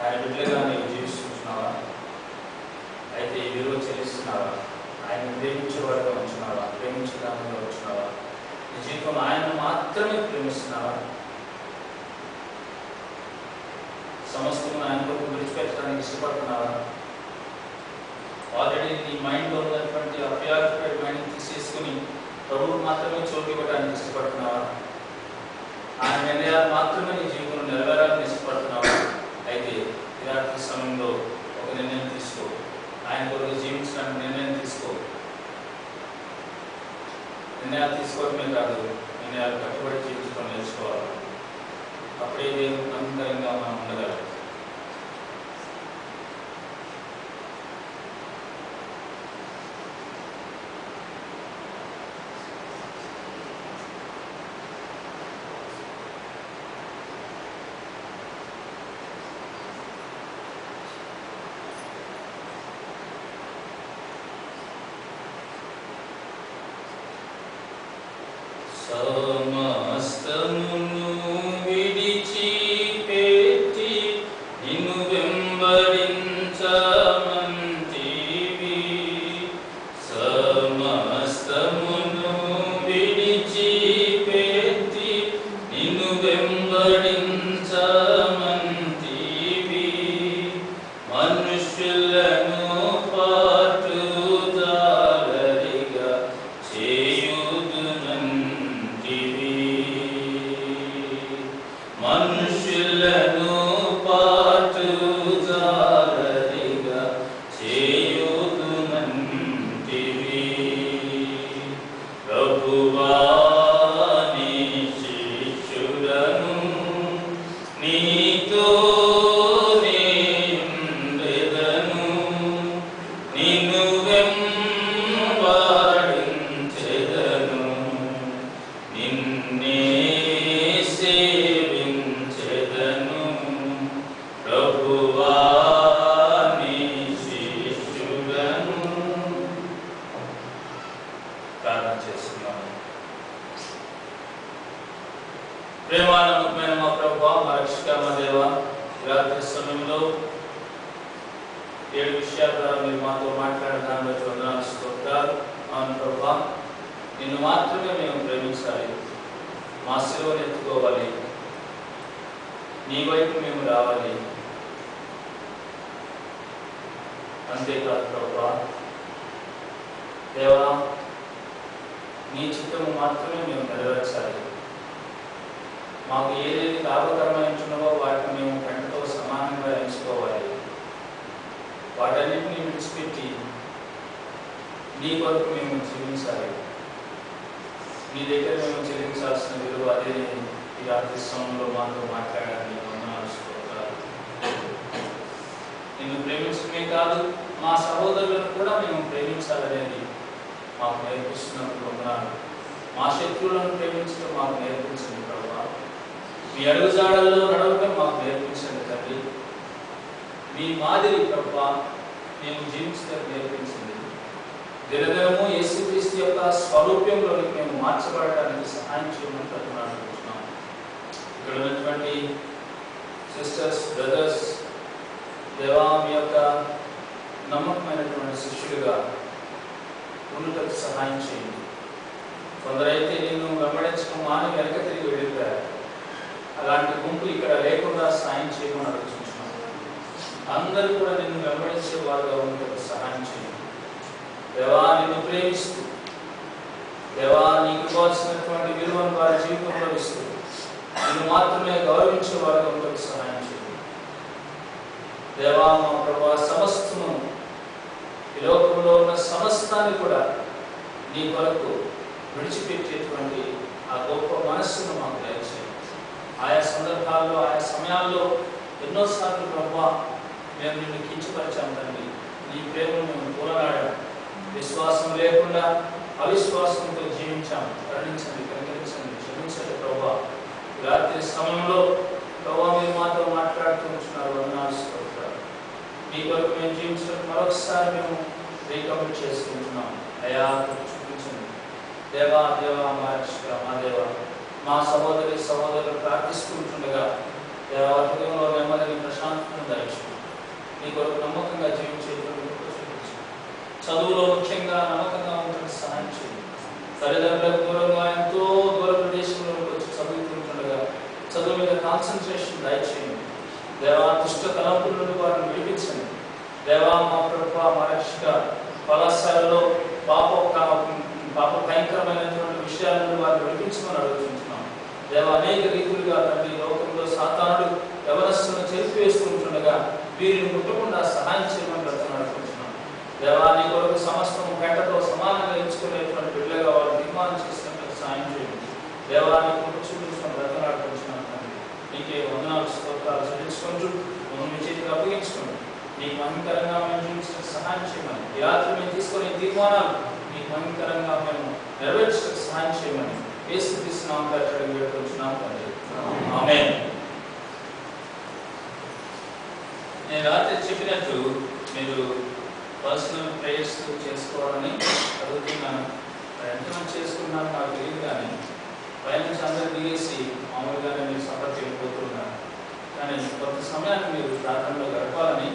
ఆయన బిడ్డలుగా నీవు జీవిస్తుంటున్నావా? అయితే ఈ విలువ చెల్లిస్తున్నావా? ఆయన ప్రేమించేవాడుగా ఉంటున్నావా? ప్రేమించడానికి ఉంటున్నావా? నీ జీవితంలో ఆయన మాత్రమే ప్రేమిస్తున్నావా? సమస్తము ఆయన కొరకు విడిచిపెట్టడానికి ఇష్టపడుతున్నావా? ఆల్రెడీ నీ మైండ్లో ఉన్నటువంటి ఆ ప్రియాక్యుపైడ్ మైండ్ తీసేసుకుని ప్రభువు మాత్రమే చోటు ఇవ్వడానికి ఇష్టపడుతున్నావా? ఆయన నిర్ణయాలు మాత్రమే నీ జీవితంలో నెరవేరాలని ఇష్టపడుతున్నావా? అయితే ఇలాంటి సమయంలో ఒక నిర్ణయం తీసుకో. ఆయన కొరకు జీవించడానికి నిర్ణయం తీసుకో. నిర్ణయాలు తీసుకోవడమే కాదు, నిర్ణయాలు కట్టుబడి జీవించడం నేర్చుకోవాలి. అప్పుడే దేవునికి నమ్మకంగా మనం ఉండగలం. సమస్తమును విడిచిపెట్టి నిన్ను వెంబడించమంటివి. సమస్తమును విడిచిపెట్టి నిన్ను వెంబడించమంటివి. మనుషులను పాటుదారిగా మనుషులను పాటుదారిగా చేయుదునంటివి. ప్రభువా నీ శిష్యుడను నీతో ఉండెదను, నిన్ను వెంబడించెదను, నిన్నే సేవించెదను. ప్రభువా నీ శిష్యుడను. ప్రార్థన చేస్తున్నాను. ప్రేమానమ్మకమైన మా ప్రభువా, మా రక్షక, మా దేవ, రాత్రి సమయంలో 7 విషయాల ద్వారా మీరు మాతో మాట్లాడిన దాన్ని బట్టి వందనాలు, స్తోత్రాలు. అవును ప్రభువా, నిన్ను మాత్రమే మేము ప్రేమించాలి, మా శిలువను ఎత్తుకోవాలి, నీ వైపు మేము రావాలి. అంతేకాదు ప్రభువా, దేవా, నీ చిత్తము మాత్రమే మేము నెరవేర్చాలి. మాకు ఏదేది లాభకరమైనవో వాటిని మేము కంటితో సమానంగా ఎంచుకోవాలి. వాటన్నిటిని విడిచిపెట్టి నీ కొరకు మేము జీవించాలి. నీ దగ్గర మేము చెల్లించాల్సిన విలువ అదే. ఈ రాత్రి సమయంలో మాతో మాట్లాడాలని వందనాలు, స్తోత్రాలు. నిన్ను ప్రేమించడమే కాదు, మా సహోదరులను కూడా మేము ప్రేమించాలనేది మాకు నేర్పిస్తున్నప్పుడు వందనాలు. మా శత్రువులను ప్రేమించడం మాకు నేర్పించండి ప్రభువా. మీ అడుగుజాడల్లో నడవడం మాకు నేర్పించండి తండ్రి. మీ మాదిరి ప్రభువా మేము జీవించడం నేర్పించండి. దినదినము యేసుక్రీస్తు యొక్క స్వరూప్యంలోనికి మేము మార్చబడటానికి సహాయం చేయమని అనుకుంటున్నాం. ఇక్కడ ఉన్నటువంటి సిస్టర్స్, బ్రదర్స్, దేవా, మీ యొక్క నమ్మకమైనటువంటి శిష్యులుగా ఉన్నతకు సహాయం చేయండి. కొందరైతే నిన్ను వెంబడించడం మాని వెనక తిరిగి వెళ్ళిపోయారు. అలాంటి గుంపు ఇక్కడ లేకుండా సాయం చేయమని అడుగుతున్నాం. అందరూ కూడా నిన్ను వెంబడించే వారుగా ఉన్నతకు సహాయం చేయండి. దేవా, నిన్ను ప్రేమిస్తూ, దేవా, నీకు ఇవ్వాల్సినటువంటి విలువను వారి జీవితంలో ఇస్తూ నిన్ను మాత్రమే గౌరవించే వారుగా ఉన్నతకు సహాయం చేయండి. దేవా, మా ప్రభువా, సమస్తము ఈ లోకంలో ఉన్న సమస్తాన్ని కూడా నీ కొరకు విడిచిపెట్టేటువంటి ఆ గొప్ప మనస్సును మాకు దయచేయండి. ఆయా సందర్భాల్లో, ఆయా సమయాల్లో ఎన్నోసార్లు ప్రభువా మేము నిన్ను కించపరిచాం తండ్రి. నీ ప్రేమను మేము తోలనాడాం. విశ్వాసం లేకుండా అవిశ్వాసంతో జీవించాం. కరుణించండి, కనికరించండి, క్షమించండి ప్రభువా. రాత్రి సమయంలో ప్రభువా మీరు మాతో మాట్లాడుతూ ఉంటున్నారు. వందనాలు, స్తోత్రాలు. మీ కొరకు మేము జీవించడం మరొకసారి మేము రీకమిట్ చేసుకుంటున్నాం. అయా చూపించండి దేవా. దేవా, మా రక్షక, మా దేవ, మా సహోదరులు ప్రార్థిస్తుంటుండగా దేవా హృదయంలో నెమ్మదిని, ప్రశాంతతను దయచేయండి. నీ కొరకు నమ్మకంగా జీవించేటువంటి చూపించండి. చదువులో ముఖ్యంగా నమ్మకంగా ఉంటుంది సహాయం చేయండి. తల్లిదండ్రులకు దూరంగా ఎంతో దూర ప్రదేశంలోకి వచ్చి చదువుతుంటుండగా చదువు మీద కాన్సన్ట్రేషన్ దయచేయండి. దేవా, దుష్ట తలంపుల నుండి వారిని విడిపించండి. దేవా మా ప్రభువా మా రక్షక కళాశాలలో పాప భయంకరమైనటువంటి విషయాలను వారిని విడిపించమని అడుగుతున్నాం. దేవా అనేక రీతులుగా తండ్రి లోకంలో సాతానుడు యవనస్తులను చెరిపివేసుకుంటుండగా వీరిని ముట్టకుండా సహాయం చేయమని అడుగుతున్నాం. దేవా నీ కొరకు సమస్తం గంటతో సమానంగా ఎంచుకునేటువంటి బిడ్డగా వారు నిర్మాణం చేసినట్టు సహాయం చేయండి. దేవా నీ కృప చూపించుకొని బ్రతనాడుకుంటున్నాం తండ్రి. నీకే వందనాలు స్తోత్రాలు చెల్లించుకుంటూ మీ చేతికి అప్పగించుకోండి. నీకు మహిమకరంగా మేము జీవించడానికి సహాయం చేయమని, ఈ రాత్రి మేము తీసుకునే తీర్మానాలు నీకు మహిమకరంగా మేము నెరవేర్చడానికి సహాయం చేయమని యేసుక్రీస్తు నామములో అడిగి వేడుకొంచున్నాం తండ్రి. ఆమేన్. నేను రాత్రి చెప్పినట్టు మీరు పర్సనల్ ప్రేయర్స్ చేసుకోవాలని అడుగుతున్నాను. ఎంతమంది చేసుకున్నాను నాకు తెలియదు, కానీ పై నుంచి అందరూ దిగేసి మామూలుగానే మీరు సఫర్ వెళ్ళిపోతున్నారు. కానీ కొంత సమయాన్ని మీరు ప్రార్థనలో గడపాలని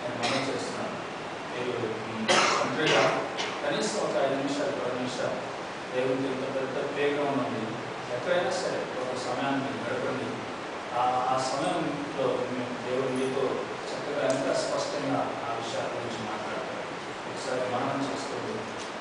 నేను మనం చేస్తున్నాను. మీరు ఒంటరిగా కనీసం ఒక 5 నిమిషాలు 10 నిమిషాలు దేవుడికి ఇంత పెద్ద ప్రేమ ఉంది, ఎక్కడైనా సరే ఒక సమయాన్ని మీరు గడపండి. ఆ సమయంలో దేవుడు మీతో చక్కగా ఇంకా స్పష్టంగా ఆ విషయాల గురించి మాట్లాడతారు. ఒకసారి మననం చేసుకోండి,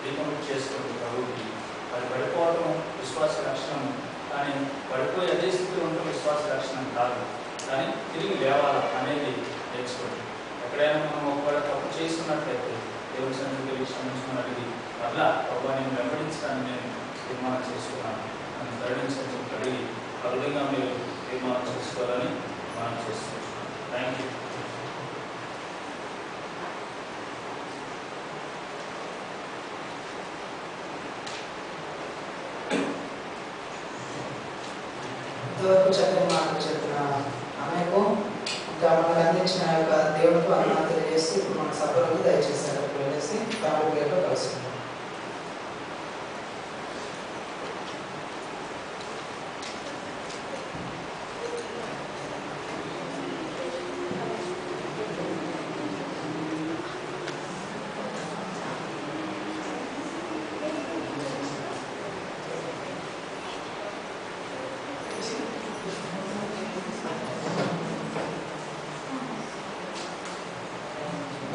రీకమిట్ చేసుకోండి ప్రభువుకి. అది పడిపోవటం విశ్వాస లక్షణం, కానీ పడిపోయి అదే స్థితిలో ఉండటం విశ్వాస లక్షణం కాదు. కానీ తిరిగి లేవాలా అనేది నేర్చుకోండి. ఎక్కడైనా మనం ఒకవేళ తప్పు చేస్తున్నట్లయితే దేవుడి సన్నిధికి క్షమించమని అడిగి మళ్ళా ప్రభు నేను వెంబడించడానికి నేను తీర్మానం చేసుకున్నాను అని తరలించని చెప్పి అడిగి ఆ విధంగా మీరు తీర్మానం చేసుకోవాలని మనం చేసుకుంటున్నాం. Thank you. ఇంతవరకు చక్కని మాటలు చెప్పిన ఆమెకు ఇంకా మనకు అందించిన యొక్క దేవుడికి వందనాలు తెలియజేసి ఇప్పుడు మన సభలోకి దయచేసారు వెళ్ళేసి తాము పేరులో కలుసుకుంటాం.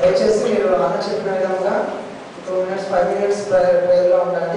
దయచేసి మీరు అన్న చెప్పిన విధంగా 2 minutes 5 minutes ప్రేయర్లో ఉండండి.